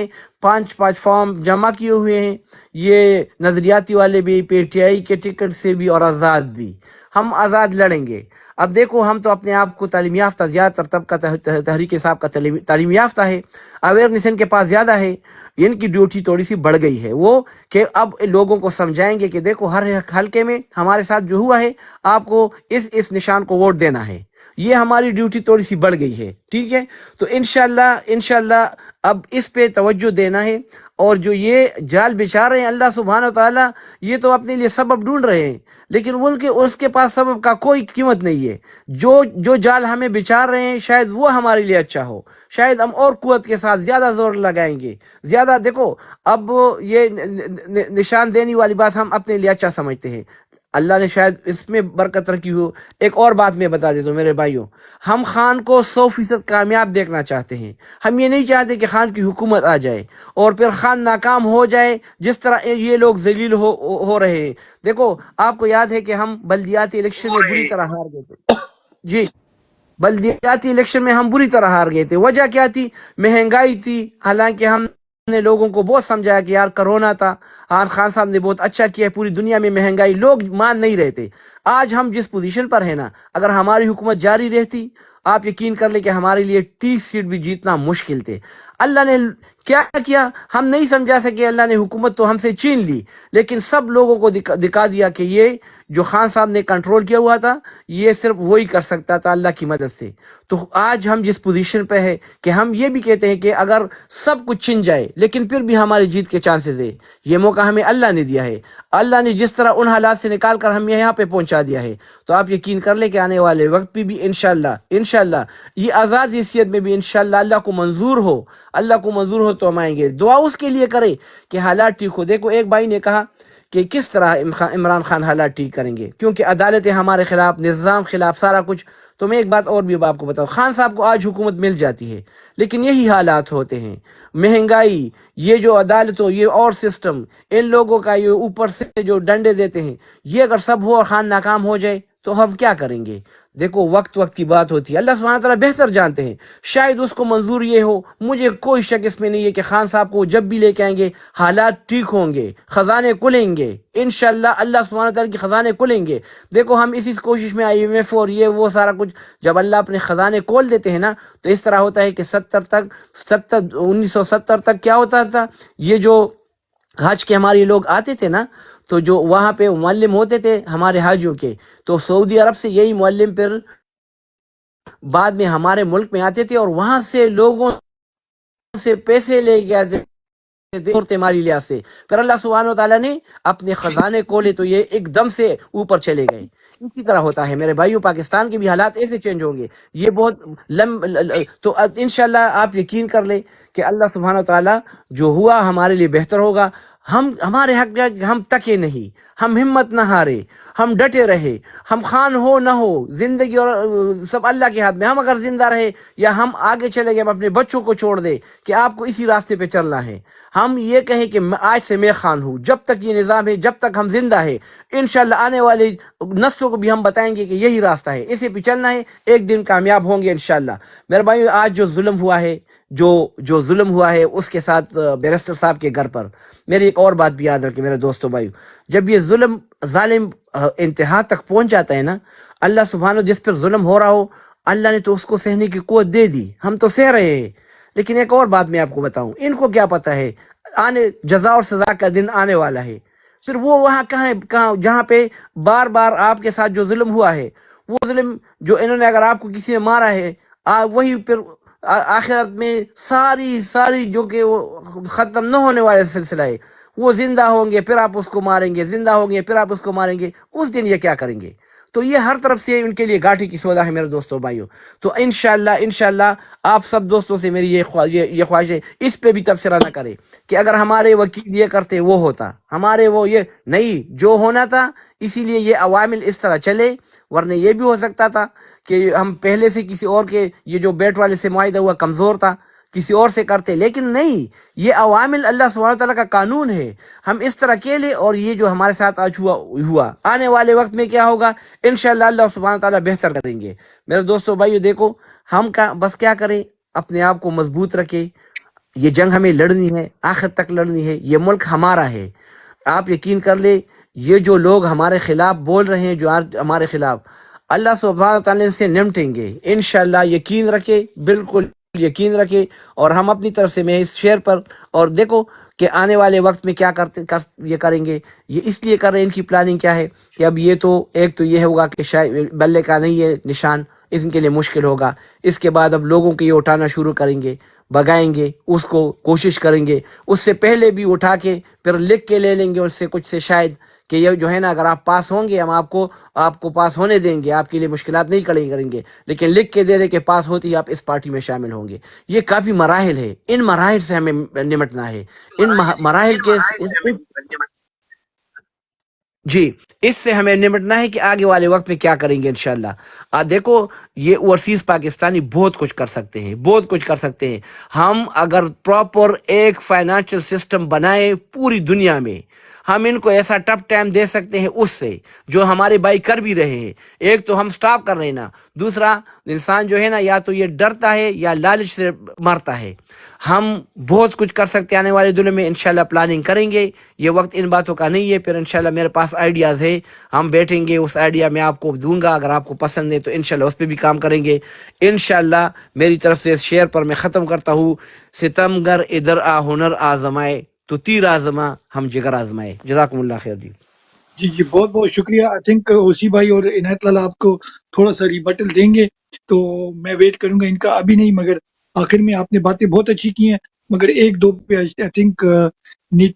5 فارم جمع کیے ہوئے ہیں، یہ نظریاتی والے بھی، پی ٹی آئی کے ٹکٹ سے بھی اور آزاد بھی، ہم آزاد لڑیں گے۔ اب دیکھو ہم تو اپنے آپ کو تعلیم یافتہ، زیادہ تر طبقہ تحریک صاحب کا تعلیم یافتہ ہے، اویئرنیس ان کے پاس زیادہ ہے، ان کی ڈیوٹی تھوڑی سی بڑھ گئی ہے، وہ کہ اب لوگوں کو سمجھائیں گے کہ دیکھو ہر حلقے میں ہمارے ساتھ جو ہوا ہے آپ کو اس نشان کو ووٹ دینا ہے، یہ ہماری ڈیوٹی تھوڑی سی بڑھ گئی ہے، ٹھیک ہے۔ تو انشاءاللہ اب اس پہ توجہ دینا ہے، اور جو یہ جال بچھا رہے ہیں اللہ سبحانہ وتعالی، یہ تو اپنے لیے سبب ڈھونڈ رہے ہیں، لیکن اس کے پاس سبب کا کوئی قیمت نہیں ہے۔ جو جال ہمیں بچھا رہے ہیں شاید وہ ہمارے لیے اچھا ہو، شاید ہم اور قوت کے ساتھ زیادہ زور لگائیں گے، زیادہ۔ دیکھو اب یہ نشان دینے والی بات ہم اپنے لیے اچھا سمجھتے ہیں، اللہ نے شاید اس میں برکت رکھی ہو۔ ایک اور بات میں بتا دیتا ہوں میرے بھائیوں، ہم خان کو 100% کامیاب دیکھنا چاہتے ہیں، ہم یہ نہیں چاہتے کہ خان کی حکومت آ جائے اور پھر خان ناکام ہو جائے، جس طرح یہ لوگ ذلیل ہو رہے ہیں۔ دیکھو آپ کو یاد ہے کہ ہم بلدیاتی الیکشن میں بری طرح ہار گئے تھے، جی بلدیاتی الیکشن میں ہم بری طرح ہار گئے تھے۔ وجہ کیا تھی؟ مہنگائی تھی، حالانکہ ہم نے لوگوں کو بہت سمجھایا کہ یار کرونا تھا، خان صاحب نے بہت اچھا کیا، پوری دنیا میں مہنگائی، لوگ مان نہیں رہے تھے۔ آج ہم جس پوزیشن پر ہیں نا، اگر ہماری حکومت جاری رہتی، آپ یقین کر لیں کہ ہمارے لیے 30 سیٹ بھی جیتنا مشکل تھے۔ اللہ نے کیا کیا ہم نہیں سمجھا سکے، اللہ نے حکومت تو ہم سے چھین لی، لیکن سب لوگوں کو دکھا دیا کہ یہ جو خان صاحب نے کنٹرول کیا ہوا تھا یہ صرف وہی کر سکتا تھا اللہ کی مدد سے۔ تو آج ہم جس پوزیشن پہ ہے کہ ہم یہ بھی کہتے ہیں کہ اگر سب کچھ چھن جائے لیکن پھر بھی ہماری جیت کے چانسز ہے، یہ موقع ہمیں اللہ نے دیا ہے، اللہ نے جس طرح ان حالات سے نکال کر ہم یہاں پہ پہنچا دیا ہے۔ تو آپ یقین کر لیں کہ آنے والے وقت پہ بھی انشاءاللہ یہ آزاد حیثیت میں بھی انشاءاللہ اللہ کو منظور ہو تو ہم آئیں گے۔ دعا اس کے لیے کرے کہ حالات ٹھیک ہو۔ دیکھو ایک بھائی نے کہا کہ کس طرح عمران خان حالات ٹھیک کریں گے، کیونکہ عدالتیں ہمارے خلاف، نظام خلاف، سارا کچھ۔ تو میں ایک بات اور بھی آپ کو بتاؤں، خان صاحب کو آج حکومت مل جاتی ہے لیکن یہی حالات ہوتے ہیں، مہنگائی، یہ جو عدالتوں، یہ اور سسٹم، ان لوگوں کا یہ اوپر سے جو ڈنڈے دیتے ہیں، یہ اگر سب ہو اور خان ناکام ہو جائے تو ہم کیا کریں گے؟ دیکھو وقت کی بات ہوتی ہے، اللہ سبحانہ تعالیٰ بہتر جانتے ہیں، شاید اس کو منظور یہ ہو، مجھے کوئی شک اس میں نہیں ہے کہ خان صاحب کو جب بھی لے کے آئیں گے حالات ٹھیک ہوں گے، خزانے کھلیں گے، انشاءاللہ اللہ سبحانہ تعالیٰ کی خزانے کھلیں گے۔ دیکھو ہم اسی کوشش میں IMF اور یہ وہ سارا کچھ، جب اللہ اپنے خزانے کھول دیتے ہیں نا تو اس طرح ہوتا ہے کہ 1970 تک کیا ہوتا تھا، یہ جو حج کے ہمارے لوگ آتے تھے نا، تو جو وہاں پہ معلم ہوتے تھے ہمارے حاجیوں کے، تو سعودی عرب سے یہی معلم پھر بعد میں ہمارے ملک میں آتے تھے اور وہاں سے لوگوں سے پیسے لے کے آتے تھے مالی لحاظ سے، پھر اللہ سبحانہ وتعالیٰ نے اپنے خزانے کھولے تو یہ ایک دم سے اوپر چلے گئے۔ اسی طرح ہوتا ہے میرے بھائیوں، پاکستان کے بھی حالات ایسے چینج ہوں گے، یہ بہت تو اب انشاءاللہ آپ یقین کر لیں کہ اللہ سبحانہ وتعالیٰ جو ہوا ہمارے لیے بہتر ہوگا۔ ہمارے حق میں کہ ہم تکے نہیں، ہم ہمت نہ ہارے، ہم ڈٹے رہے، ہم خان ہو نہ ہو، زندگی اور سب اللہ کے ہاتھ میں، ہم اگر زندہ رہے یا ہم آگے چلے گئے، ہم اپنے بچوں کو چھوڑ دے کہ آپ کو اسی راستے پہ چلنا ہے، ہم یہ کہیں کہ آج سے میں خان ہوں، جب تک یہ نظام ہے، جب تک ہم زندہ ہے، انشاءاللہ آنے والی نسلوں کو بھی ہم بتائیں گے کہ یہی راستہ ہے، اسے پہ چلنا ہے، ایک دن کامیاب ہوں گے انشاءاللہ۔ میرے بھائیو، آج جو ظلم ہوا ہے، جو ظلم ہوا ہے اس کے ساتھ بیرسٹر صاحب کے گھر پر، میری ایک اور بات بھی یاد رکھیں میرے دوستو بھائیو، جب یہ ظالم انتہا تک پہنچ جاتا ہے نا، اللہ سبحانہ جس پر ظلم ہو رہا ہو، اللہ نے تو اس کو سہنے کی قوت دے دی، ہم تو سہ رہے ہیں، لیکن ایک اور بات میں آپ کو بتاؤں، ان کو کیا پتہ ہے جزا اور سزا کا دن آنے والا ہے، پھر وہ وہاں کہاں جہاں پہ بار بار آپ کے ساتھ جو ظلم ہوا ہے، وہ ظلم جو انہوں نے اگر آپ کو کسی نے مارا ہے، وہی پھر آخرت میں ساری جو کہ وہ ختم نہ ہونے والے سلسلہ ہے، وہ زندہ ہوں گے پھر آپ اس کو ماریں گے، زندہ ہوں گے پھر آپ اس کو ماریں گے، اس دن یہ کیا کریں گے؟ تو یہ ہر طرف سے ان کے لیے گاٹھی کی سودا ہے میرے دوستوں بھائیوں۔ تو انشاءاللہ آپ سب دوستوں سے میری یہ خواہش ہے، اس پہ بھی تبصرہ نہ کرے کہ اگر ہمارے وکیل یہ کرتے وہ ہوتا، ہمارے وہ یہ نہیں، جو ہونا تھا، اسی لیے یہ عوامل اس طرح چلے، ورنہ یہ بھی ہو سکتا تھا کہ ہم پہلے سے کسی اور کے یہ جو بیٹ والے سے معاہدہ ہوا کمزور تھا، کسی اور سے کرتے، لیکن نہیں، یہ عوامل اللہ سبحانہ تعالیٰ کا قانون ہے، ہم اس طرح کیلے، اور یہ جو ہمارے ساتھ آج ہوا آنے والے وقت میں کیا ہوگا، انشاءاللہ اللہ سبحانہ تعالیٰ بہتر کریں گے۔ میرے دوستو بھائیو، دیکھو ہم بس کیا کریں، اپنے آپ کو مضبوط رکھیں، یہ جنگ ہمیں لڑنی ہے، آخر تک لڑنی ہے، یہ ملک ہمارا ہے، آپ یقین کر لیں، یہ جو لوگ ہمارے خلاف بول رہے ہیں، جو ہمارے خلاف، اللہ سبحانہ تعالیٰ سے نمٹیں گے انشاءاللہ، یقین رکھے، بالکل یقین رکھے، اور ہم اپنی طرف سے میں اس شیئر پر، اور دیکھو کہ آنے والے وقت میں کیا یہ کریں گے، یہ اس لیے کر رہے ہیں، ان کی پلاننگ کیا ہے کہ اب یہ تو ایک تو یہ ہوگا کہ شاید بلے کا نہیں ہے نشان، اس کے لیے مشکل ہوگا، اس کے بعد اب لوگوں کو یہ اٹھانا شروع کریں گے، بگائیں گے اس کو، کوشش کریں گے، اس سے پہلے بھی اٹھا کے پھر لکھ کے لے لیں گے اس سے کچھ سے، شاید کہ یہ جو ہے نا، اگر آپ پاس ہوں گے ہم آپ کو پاس ہونے دیں گے، آپ کے لیے مشکلات نہیں کھڑی کریں گے، لیکن لکھ کے دے دیں کہ پاس ہوتی ہی آپ اس پارٹی میں شامل ہوں گے۔ یہ کافی مراحل ہے، ان مراحل سے ہمیں نمٹنا ہے، ان مراحل کے جی، اس سے ہمیں نمٹنا ہے کہ آگے والے وقت میں کیا کریں گے انشاءاللہ۔ دیکھو یہ اوورسیز پاکستانی بہت کچھ کر سکتے ہیں، بہت کچھ کر سکتے ہیں، ہم اگر پراپر ایک فائنانشل سسٹم بنائیں پوری دنیا میں، ہم ان کو ایسا ٹف ٹائم دے سکتے ہیں اس سے، جو ہمارے بھائی کر بھی رہے ہیں۔ ایک تو ہم سٹاپ کر رہے ہیں نا، دوسرا انسان جو ہے نا، یا تو یہ ڈرتا ہے یا لالچ سے مرتا ہے۔ ہم بہت کچھ کر سکتے ہیں آنے والے دنوں میں، انشاءاللہ پلاننگ کریں گے، یہ وقت ان باتوں کا نہیں ہے، پھر انشاءاللہ میرے پاس آئیڈیاز ہے، ہم بیٹھیں گے، اس آئیڈیا میں آپ کو دوں گا، اگر آپ کو پسند ہے تو انشاءاللہ اس پہ بھی کام کریں گے انشاءاللہ۔ میری طرف سے اس شعر پر میں ختم کرتا ہوں، ستمگر ادھر آ ہنر آزمائے، تو تیر آزما ہم جگر آزمائے۔ جزاکم اللہ خیر جی۔ جی بہت بہت شکریہ۔ آئی تھنک اوسی بھائی اور عنایت لالہ آپ کو تھوڑا سا ریبٹل دیں گے، تو میں ویٹ کروں گا ان کا، ابھی نہیں، مگر آخر میں آپ نے باتیں بہت اچھی کی ہیں، مگر ایک دو پہ آئی تھنک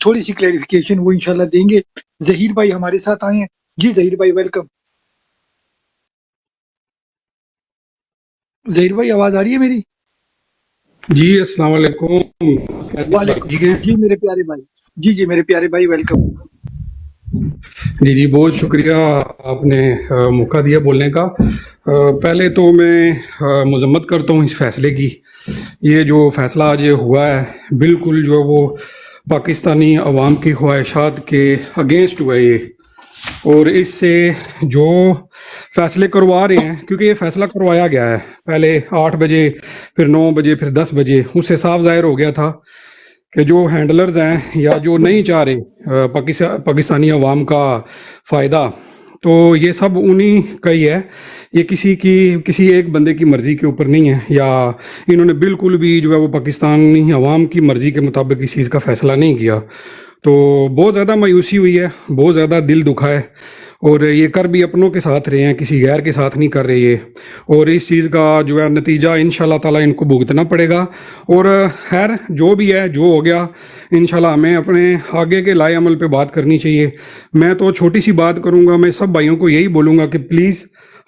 تھوڑی سی کلیریفیکیشن وہ انشاءاللہ دیں گے۔ ظہیر بھائی ہمارے ساتھ آئے ہیں، جی ظہیر بھائی ویلکم۔ ظہیر بھائی آواز آ رہی ہے میری؟ جی السلام علیکم۔ وعلیکم، جی میرے پیارے بھائی، جی میرے پیارے بھائی ویلکم۔ جی بہت شکریہ، آپ نے موقع دیا بولنے کا۔ پہلے تو میں مذمت کرتا ہوں اس فیصلے کی، یہ جو فیصلہ آج ہوا ہے بالکل جو ہے وہ پاکستانی عوام کی خواہشات کے اگینسٹ ہوا ہے یہ، اور اس سے جو فیصلے کروا رہے ہیں، کیونکہ یہ فیصلہ کروایا گیا ہے پہلے 8 بجے، پھر 9 بجے، پھر 10 بجے، اس سے صاف ظاہر ہو گیا تھا کہ جو ہینڈلرز ہیں یا جو نہیں چاہ رہے پاکستانی عوام کا فائدہ، تو یہ سب انہی کا ہی ہے، یہ کسی ایک بندے کی مرضی کے اوپر نہیں ہے، یا انہوں نے بالکل بھی جو ہے وہ پاکستانی عوام کی مرضی کے مطابق اس چیز کا فیصلہ نہیں کیا۔ تو بہت زیادہ مایوسی ہوئی ہے، بہت زیادہ دل دکھا ہے، اور یہ کر بھی اپنوں کے ساتھ رہے ہیں، کسی غیر کے ساتھ نہیں کر رہے یہ، اور اس چیز کا جو ہے نتیجہ انشاءاللہ تعالیٰ ان کو بھگتنا پڑے گا۔ اور خیر جو بھی ہے، جو ہو گیا، انشاءاللہ ہمیں اپنے آگے کے لائے عمل پہ بات کرنی چاہیے۔ میں تو چھوٹی سی بات کروں گا، میں سب بھائیوں کو یہی بولوں گا کہ پلیز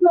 So,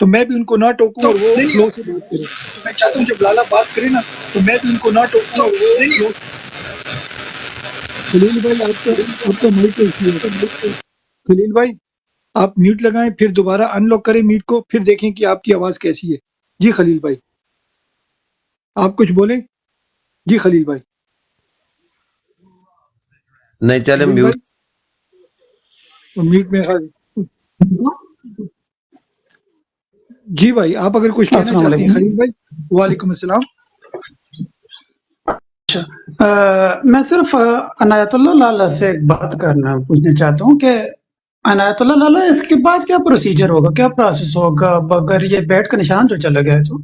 تو میں بھی ان کو نہ ٹوکوں اور وہ فلو سے بات کریں. میں چاہتا ہوں جب لالا بات کرے نا تو میں بھی ان کو نہ ٹوکوں اور وہ فلو. خلیل بھائی آپ کا مائک ایشو ہے. خلیل بھائی آپ میوٹ لگائیں پھر دوبارہ ان لاک کریں میوٹ کو, پھر دیکھیں کہ آپ کی آواز کیسی ہے. جی خلیل بھائی آپ کچھ بولیں. جی خلیل بھائی. نہیں چلے خلیل میوٹ. بھائی میوٹ میں جی بھائی آپ اگر کچھ کہنا السلام چاہتے ہیں علیکم. خلیل بھائی. وعلیکم السلام. میں صرف عنایت اللہ لالا سے ایک بات پوچھنا چاہتا ہوں کہ عنایت اللہ لالا اس کے بعد کیا پروسیجر ہوگا, کیا پروسیس ہوگا اگر یہ بیٹ کا نشان جو چلا گیا ہے تو؟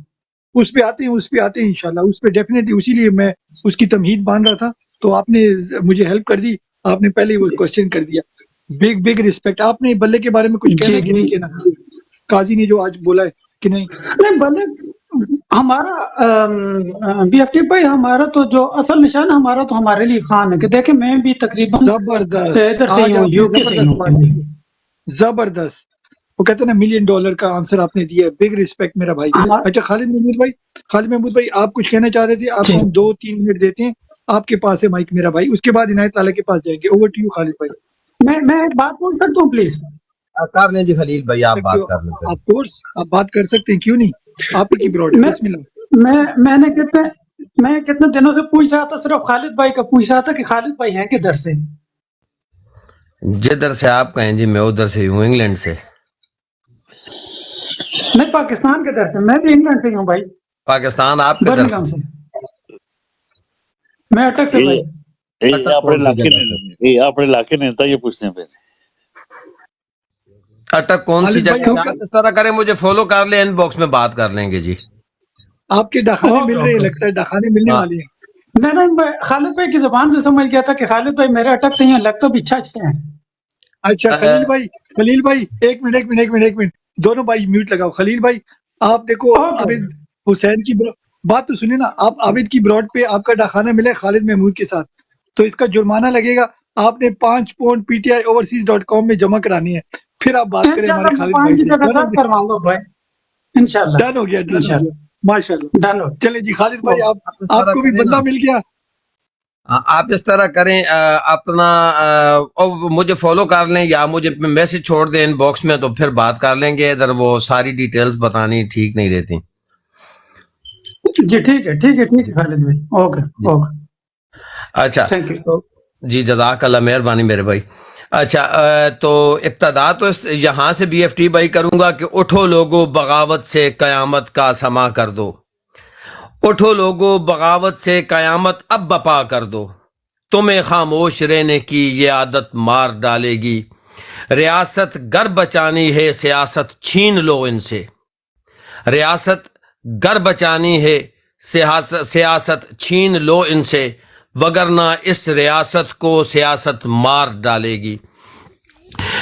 اس پہ آتے ہیں انشاءاللہ. اس پہ ڈیفینیٹلی, اسی لیے میں اس کی تمہید باندھ رہا تھا تو آپ نے مجھے ہیلپ کر دی. آپ نے پہلے ہی وہ کوشچن کر دیا. Big respect. آپ نے بلے کے بارے میں کچھ کہنا ہے کہ نہیں کہنا؟ قاضی نے جو آج بولا ہے کہ نہیں بلے ہمارا بی ایف ٹی بھائی, ہمارا تو جو اصل نشان ہمارا تو ہمارے لیے خان ہے کہ دیکھیں میں بھی تقریباً زبردست. ادھر سے ہی آج ہوں, آپ نے یو کے سے ہی زبردست بات ہوں. کی. زبردست. وہ کہتے ہیں نا $1 ملین کا آنسر آپ نے دیا ہے. بگ ریسپیکٹ میرا بھائی. اچھا خالد محمود بھائی آپ کچھ کہنا چاہ رہے تھے. آپ کو ہم 2-3 منٹ دیتے ہیں. آپ کے پاس ہے مائک میرا بھائی. اس کے بعد عنایت لالا کے پاس جائیں گے. اوور ٹو یو خالد بھائی. میں ایک بات پوچھ سکتا ہوں پلیز؟ کر لیں جی خلیل بھائی, آپ بات کر لیں. آف کورس آپ بات کر سکتے ہیں, کیوں نہیں. آپ ہی کی براڈ ہے. بسم اللہ. میں کتنے دنوں سے پوچھ رہا تھا, صرف خالد بھائی کا پوچھ رہا تھا کہ خالد بھائی ہیں کدھر سے. جدھر سے آپ کہیں جی, میں ادھر سے ہوں, انگلینڈ سے. نہیں پاکستان کے در سے. میں بھی انگلینڈ سے ہوں بھائی. پاکستان آپ کے در برمنگھم سے. میں اٹک سے بھائی. اپنے علاقے نے یہ پوچھتے ہیں پہلے اٹک کون سی جگہ. آپ اس طرح کریں مجھے فالو کر لیں, ان باکس میں بات کر لیں گے جی. آپ کے ڈاخانے مل رہے ہیں, لگتا ہے ڈاخانے ملنے والے ہیں. میں خالد بھائی کی زبان سے سمجھ گیا تھا کہ خالد بھائی میرے اٹک سے ہیں, لگتا بھی چھچ سے ہیں. اچھا خلیل بھائی ایک منٹ دونوں بھائی میوٹ لگاؤ. خلیل بھائی آپ دیکھو عابد حسین کی بات تو سنیں نا. آپ عابد کی براڈ پہ آپ کا ڈاخانہ ملا ہے خالد محمود کے ساتھ, تو اس کا جرمانہ لگے گا. آپ نے 5 پاؤنڈ PTIoverseas.com میں جمع کرانی ہے, پھر آپ بات کریں ہمارے خالد بھائی سے. ڈن ہو گیا ماشاء اللہ. چلے جی خالد بھائی آپ کو بھی بندہ مل گیا. آپ اس طرح کریں, اپنا مجھے فالو کر لیں یا مجھے میسج چھوڑ دیں ان باکس میں, تو پھر بات کر لیں گے. ادھر وہ ساری ڈیٹیلز بتانی ٹھیک نہیں رہتی. جی ٹھیک ہے خالد بھائی. اوکے. اچھا جی, جزاک اللہ, مہربانی میرے بھائی. اچھا تو ابتدا تو یہاں سے بی ایف ٹی بھائی کروں گا کہ اٹھو لوگو بغاوت سے قیامت کا سما کر دو. اٹھو لوگو بغاوت سے قیامت اب بپا کر دو. تمہیں خاموش رہنے کی یہ عادت مار ڈالے گی. ریاست گر بچانی ہے سیاست چھین لو ان سے. ریاست گر بچانی ہے سیاست چھین لو ان سے, وگرنہ اس ریاست کو سیاست مار ڈالے گی.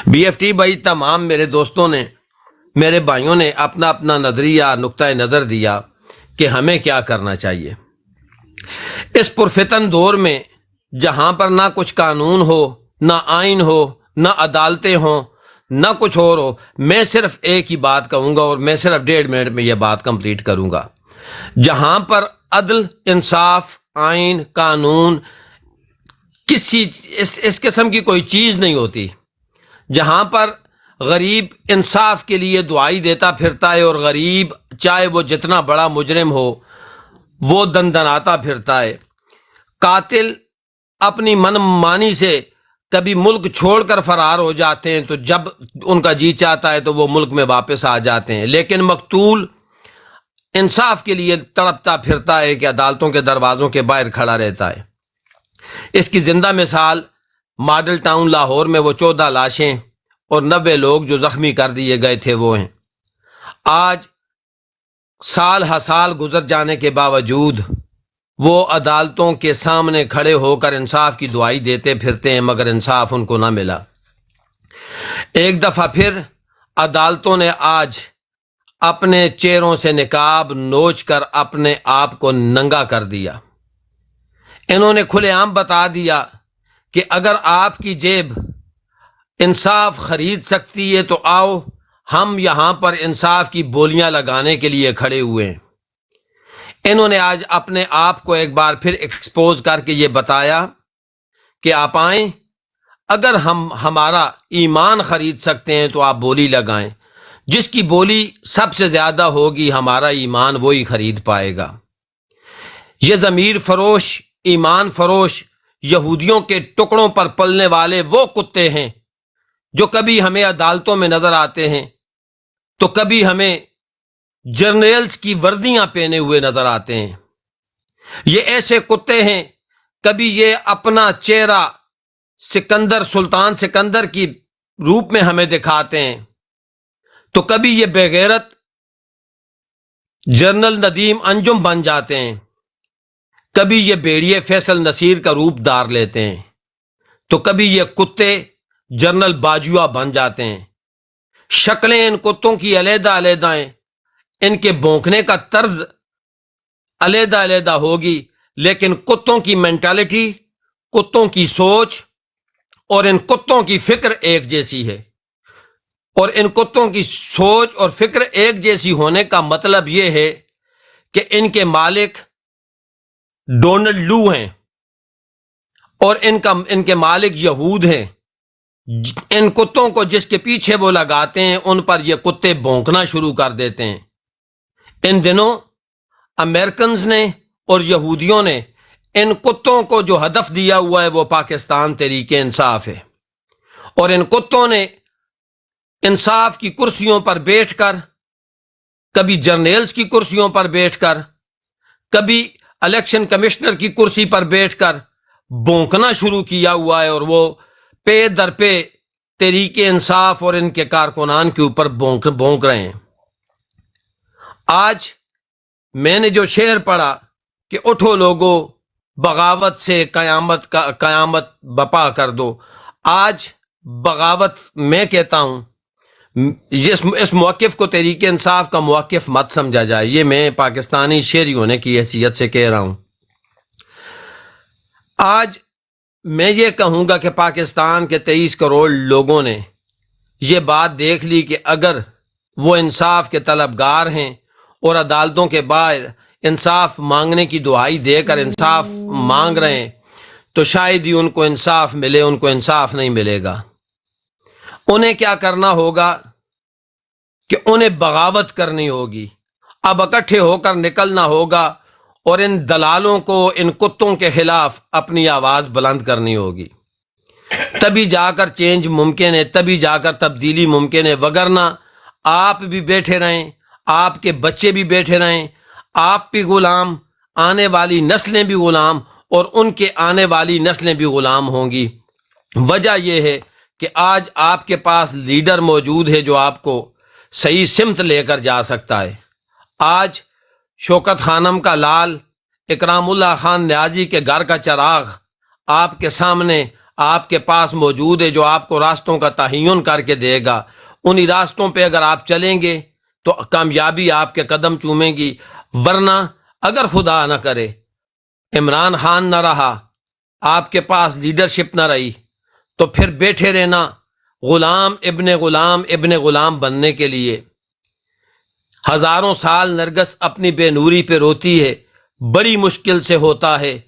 بی ایف ٹی بھائی تمام میرے دوستوں نے, میرے بھائیوں نے اپنا اپنا نظریہ نقطہ نظر دیا کہ ہمیں کیا کرنا چاہیے اس پرفتن دور میں, جہاں پر نہ کچھ قانون ہو, نہ آئین ہو, نہ عدالتیں ہوں, نہ کچھ اور ہو. میں صرف ایک ہی بات کہوں گا اور میں صرف 1.5 منٹ میں یہ بات کمپلیٹ کروں گا. جہاں پر عدل, انصاف, آئین, قانون کسی اس قسم کی کوئی چیز نہیں ہوتی, جہاں پر غریب انصاف کے لیے دعائی دیتا پھرتا ہے اور غریب چاہے وہ جتنا بڑا مجرم ہو وہ دندناتا پھرتا ہے. قاتل اپنی من مانی سے کبھی ملک چھوڑ کر فرار ہو جاتے ہیں, تو جب ان کا جی چاہتا ہے تو وہ ملک میں واپس آ جاتے ہیں. لیکن مقتول انصاف کے لیے تڑپتا پھرتا ہے کہ عدالتوں کے دروازوں کے باہر کھڑا رہتا ہے. اس کی زندہ مثال ماڈل ٹاؤن لاہور میں وہ 14 لاشیں اور 90 لوگ جو زخمی کر دیے گئے تھے وہ ہیں. آج سال ہر سال گزر جانے کے باوجود وہ عدالتوں کے سامنے کھڑے ہو کر انصاف کی دعائی دیتے پھرتے ہیں, مگر انصاف ان کو نہ ملا. ایک دفعہ پھر عدالتوں نے آج اپنے چہروں سے نقاب نوچ کر اپنے آپ کو ننگا کر دیا. انہوں نے کھلے عام بتا دیا کہ اگر آپ کی جیب انصاف خرید سکتی ہے تو آؤ, ہم یہاں پر انصاف کی بولیاں لگانے کے لیے کھڑے ہوئے ہیں۔ انہوں نے آج اپنے آپ کو ایک بار پھر ایکسپوز کر کے یہ بتایا کہ آپ آئیں، اگر ہم ہمارا ایمان خرید سکتے ہیں تو آپ بولی لگائیں، جس کی بولی سب سے زیادہ ہوگی ہمارا ایمان وہی خرید پائے گا۔ یہ ضمیر فروش، ایمان فروش، یہودیوں کے ٹکڑوں پر پلنے والے وہ کتے ہیں جو کبھی ہمیں عدالتوں میں نظر آتے ہیں تو کبھی ہمیں جرنیلز کی وردیاں پہنے ہوئے نظر آتے ہیں۔ یہ ایسے کتے ہیں، کبھی یہ اپنا چہرہ سلطان سکندر کی روپ میں ہمیں دکھاتے ہیں تو کبھی یہ بے غیرت جنرل ندیم انجم بن جاتے ہیں، کبھی یہ بیڑیے فیصل نصیر کا روپ دار لیتے ہیں تو کبھی یہ کتے جنرل باجوہ بن جاتے ہیں۔ شکلیں ان کتوں کی علیحدہ علیحدہ ہیں، ان کے بھونکنے کا طرز علیحدہ علیحدہ ہوگی، لیکن کتوں کی مینٹالٹی، کتوں کی سوچ اور ان کتوں کی فکر ایک جیسی ہے۔ اور ان کتوں کی سوچ اور فکر ایک جیسی ہونے کا مطلب یہ ہے کہ ان کے مالک ڈونلڈ لو ہیں اور ان کے مالک یہود ہیں۔ ان کتوں کو جس کے پیچھے وہ لگاتے ہیں ان پر یہ کتے بھونکنا شروع کر دیتے ہیں۔ ان دنوں امریکنز نے اور یہودیوں نے ان کتوں کو جو ہدف دیا ہوا ہے وہ پاکستان تحریک انصاف ہے، اور ان کتوں نے انصاف کی کرسیوں پر بیٹھ کر، کبھی جرنیلز کی کرسیوں پر بیٹھ کر، کبھی الیکشن کمشنر کی کرسی پر بیٹھ کر بھونکنا شروع کیا ہوا ہے، اور وہ پے در پہ تحریک انصاف اور ان کے کارکنان کے اوپر بھونک رہے ہیں۔ آج میں نے جو شعر پڑھا کہ اٹھو لوگو بغاوت سے قیامت بپا کر دو، آج بغاوت میں کہتا ہوں، اس موقف کو تحریک انصاف کا موقف مت سمجھا جائے، یہ میں پاکستانی شہری ہونے کی حیثیت سے کہہ رہا ہوں۔ آج میں یہ کہوں گا کہ پاکستان کے 23 کروڑ لوگوں نے یہ بات دیکھ لی کہ اگر وہ انصاف کے طلبگار ہیں اور عدالتوں کے باہر انصاف مانگنے کی دعائی دے کر انصاف مانگ رہے ہیں تو شاید ہی ان کو انصاف ملے، ان کو انصاف نہیں ملے گا۔ انہیں کیا کرنا ہوگا کہ انہیں بغاوت کرنی ہوگی، اب اکٹھے ہو کر نکلنا ہوگا اور ان دلالوں کو، ان کتوں کے خلاف اپنی آواز بلند کرنی ہوگی، تبھی جا کر چینج ممکن ہے، تبھی جا کر تبدیلی ممکن ہے، وگرنہ آپ بھی بیٹھے رہیں، آپ کے بچے بھی بیٹھے رہیں، آپ بھی غلام، آنے والی نسلیں بھی غلام، اور ان کے آنے والی نسلیں بھی غلام ہوں گی۔ وجہ یہ ہے کہ آج آپ کے پاس لیڈر موجود ہے جو آپ کو صحیح سمت لے کر جا سکتا ہے۔ آج شوکت خانم کا لال، اکرام اللہ خان نیازی کے گھر کا چراغ آپ کے سامنے، آپ کے پاس موجود ہے، جو آپ کو راستوں کا تعین کر کے دے گا۔ انہی راستوں پہ اگر آپ چلیں گے تو کامیابی آپ کے قدم چومے گی، ورنہ اگر خدا نہ کرے عمران خان نہ رہا، آپ کے پاس لیڈرشپ نہ رہی، تو پھر بیٹھے رہنا غلام ابن غلام بننے کے لیے۔ ہزاروں سال نرگس اپنی بے نوری پہ روتی ہے، بڑی مشکل سے ہوتا ہے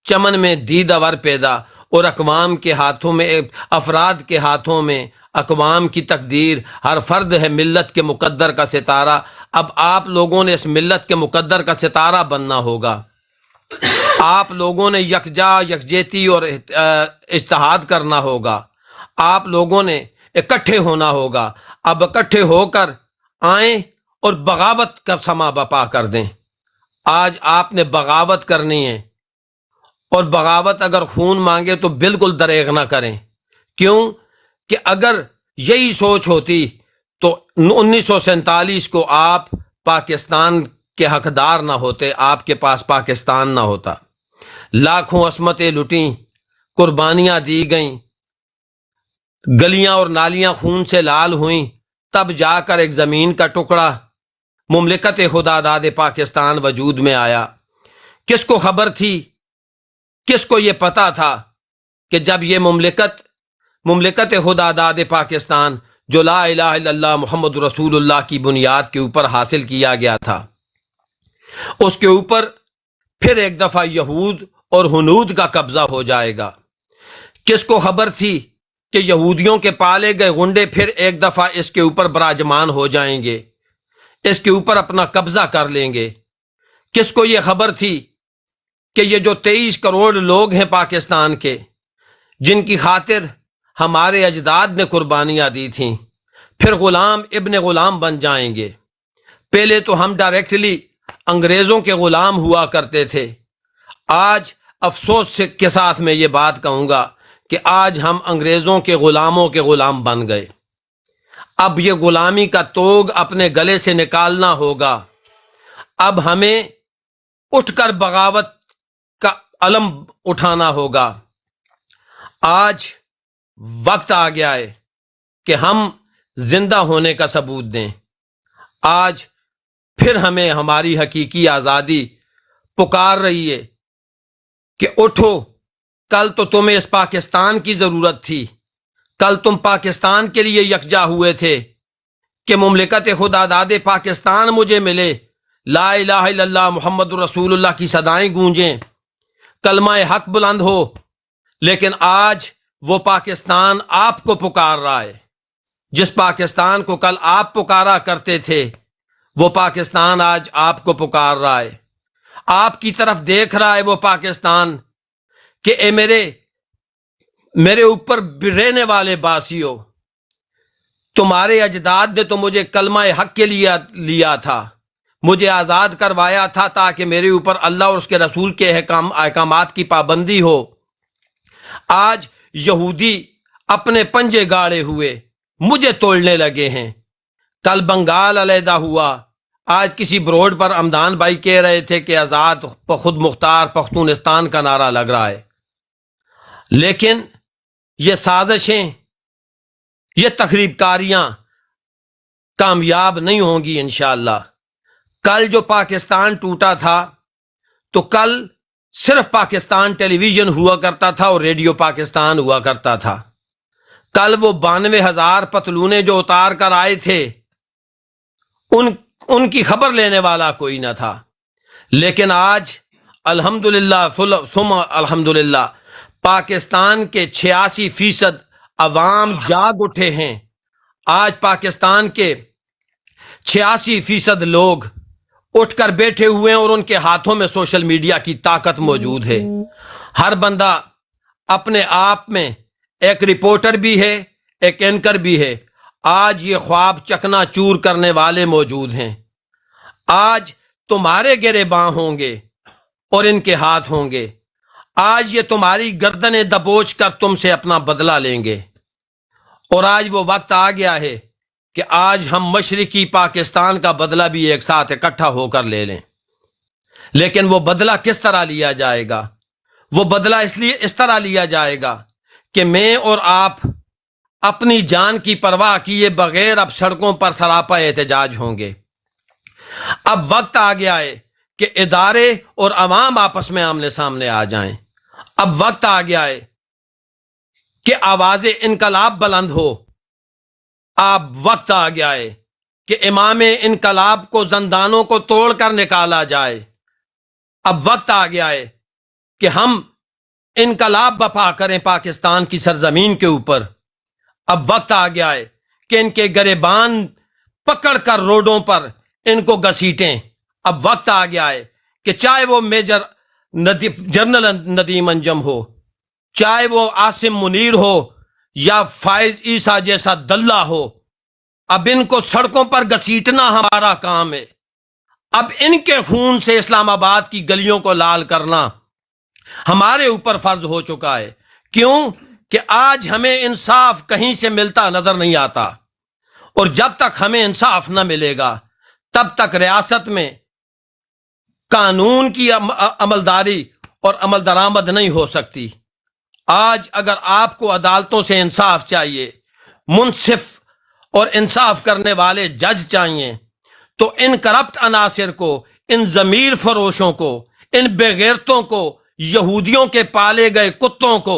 چمن میں دیدہ ور پیدا، اور اقوام کے ہاتھوں میں، افراد کے ہاتھوں میں اقوام کی تقدیر، ہر فرد ہے ملت کے مقدر کا ستارہ۔ اب آپ لوگوں نے اس ملت کے مقدر کا ستارہ بننا ہوگا، آپ لوگوں نے یکجہتی اور اجتہاد کرنا ہوگا، آپ لوگوں نے اکٹھے ہونا ہوگا۔ اب اکٹھے ہو کر آئیں اور بغاوت کا سما بپا کر دیں۔ آج آپ نے بغاوت کرنی ہے، اور بغاوت اگر خون مانگے تو بالکل دریغ نہ کریں، کیوں کہ اگر یہی سوچ ہوتی تو 1947 کو آپ پاکستان کے حقدار نہ ہوتے، آپ کے پاس پاکستان نہ ہوتا۔ لاکھوں عصمتیں لٹیں، قربانیاں دی گئیں، گلیاں اور نالیاں خون سے لال ہوئیں، تب جا کر ایک زمین کا ٹکڑا مملکت خدا داد پاکستان وجود میں آیا۔ کس کو خبر تھی، کس کو یہ پتا تھا کہ جب یہ مملکت خدا داد پاکستان جو لا الہ الا اللہ محمد رسول اللہ کی بنیاد کے اوپر حاصل کیا گیا تھا، اس کے اوپر پھر ایک دفعہ یہود اور ہنود کا قبضہ ہو جائے گا۔ کس کو خبر تھی کہ یہودیوں کے پالے گئے غنڈے پھر ایک دفعہ اس کے اوپر براجمان ہو جائیں گے، اس کے اوپر اپنا قبضہ کر لیں گے؟ کس کو یہ خبر تھی کہ یہ جو 23 کروڑ لوگ ہیں پاکستان کے، جن کی خاطر ہمارے اجداد نے قربانیاں دی تھیں، پھر غلام ابن غلام بن جائیں گے؟ پہلے تو ہم ڈائریکٹلی انگریزوں کے غلام ہوا کرتے تھے، آج افسوس کے ساتھ میں یہ بات کہوں گا کہ آج ہم انگریزوں کے غلاموں کے غلام بن گئے۔ اب یہ غلامی کا توگ اپنے گلے سے نکالنا ہوگا۔ اب ہمیں اٹھ کر بغاوت کا علم اٹھانا ہوگا۔ آج وقت آ گیا ہے کہ ہم زندہ ہونے کا ثبوت دیں۔ آج پھر ہمیں ہماری حقیقی آزادی پکار رہی ہے کہ اٹھو، کل تو تمہیں اس پاکستان کی ضرورت تھی، کل تم پاکستان کے لیے یکجا ہوئے تھے کہ مملکت خدا داد پاکستان مجھے ملے، لا الہ الا اللہ محمد رسول اللہ کی صدائیں گونجیں، کلمہ حق بلند ہو۔ لیکن آج وہ پاکستان آپ کو پکار رہا ہے، جس پاکستان کو کل آپ پکارا کرتے تھے، وہ پاکستان آج آپ کو پکار رہا ہے، آپ کی طرف دیکھ رہا ہے وہ پاکستان کہ اے میرے اوپر رہنے والے باسیوں، تمہارے اجداد نے تو مجھے کلمہ حق کے لیے لیا تھا، مجھے آزاد کروایا تھا تاکہ میرے اوپر اللہ اور اس کے رسول کے احکامات کی پابندی ہو۔ آج یہودی اپنے پنجے گاڑے ہوئے مجھے توڑنے لگے ہیں۔ کل بنگال علیحدہ ہوا، آج کسی بروڈ پر امدان بھائی کہہ رہے تھے کہ آزاد خود مختار پختونستان کا نعرہ لگ رہا ہے۔ لیکن یہ سازشیں، یہ تخریب کاریاں کامیاب نہیں ہوں گی انشاءاللہ۔ کل جو پاکستان ٹوٹا تھا تو کل صرف پاکستان ٹیلی ویژن ہوا کرتا تھا اور ریڈیو پاکستان ہوا کرتا تھا۔ کل وہ 92,000 پتلونے جو اتار کر آئے تھے، ان کی خبر لینے والا کوئی نہ تھا۔ لیکن آج الحمدللہ ثم الحمدللہ پاکستان کے 86% عوام جاگ اٹھے ہیں۔ آج پاکستان کے 86% لوگ اٹھ کر بیٹھے ہوئے ہیں اور ان کے ہاتھوں میں سوشل میڈیا کی طاقت موجود ہے۔ ہر بندہ اپنے آپ میں ایک رپورٹر بھی ہے، ایک اینکر بھی ہے۔ آج یہ خواب چکنا چور کرنے والے موجود ہیں۔ آج تمہارے گریباں ہوں گے اور ان کے ہاتھ ہوں گے۔ آج یہ تمہاری گردنیں دبوچ کر تم سے اپنا بدلہ لیں گے۔ اور آج وہ وقت آ گیا ہے کہ آج ہم مشرقی پاکستان کا بدلہ بھی ایک ساتھ اکٹھا ہو کر لے لیں۔ لیکن وہ بدلہ کس طرح لیا جائے گا؟ وہ بدلہ اس طرح لیا جائے گا کہ میں اور آپ اپنی جان کی پرواہ کیے بغیر اب سڑکوں پر سراپا احتجاج ہوں گے۔ اب وقت آ گیا ہے کہ ادارے اور عوام آپس میں آمنے سامنے آ جائیں۔ اب وقت آ گیا ہے کہ آواز انقلاب بلند ہو۔ اب وقت آ گیا ہے کہ امام انقلاب کو زندانوں کو توڑ کر نکالا جائے۔ اب وقت آ گیا ہے کہ ہم انقلاب بپا کریں پاکستان کی سرزمین کے اوپر۔ اب وقت آ گیا ہے کہ ان کے گریبان پکڑ کر روڈوں پر ان کو گھسیٹیں۔ اب وقت آ گیا ہے کہ چاہے وہ میجر جنرل ندیم انجم ہو، چاہے وہ عاصم منیر ہو یا فائز عیسیٰ جیسا دلہ ہو، اب ان کو سڑکوں پر گھسیٹنا ہمارا کام ہے۔ اب ان کے خون سے اسلام آباد کی گلیوں کو لال کرنا ہمارے اوپر فرض ہو چکا ہے۔ کیوں کہ آج ہمیں انصاف کہیں سے ملتا نظر نہیں آتا، اور جب تک ہمیں انصاف نہ ملے گا تب تک ریاست میں قانون کی عملداری اور عمل درآمد نہیں ہو سکتی۔ آج اگر آپ کو عدالتوں سے انصاف چاہیے، منصف اور انصاف کرنے والے جج چاہیے، تو ان کرپٹ عناصر کو، ان ضمیر فروشوں کو، ان بے غیرتوں کو، یہودیوں کے پالے گئے کتوں کو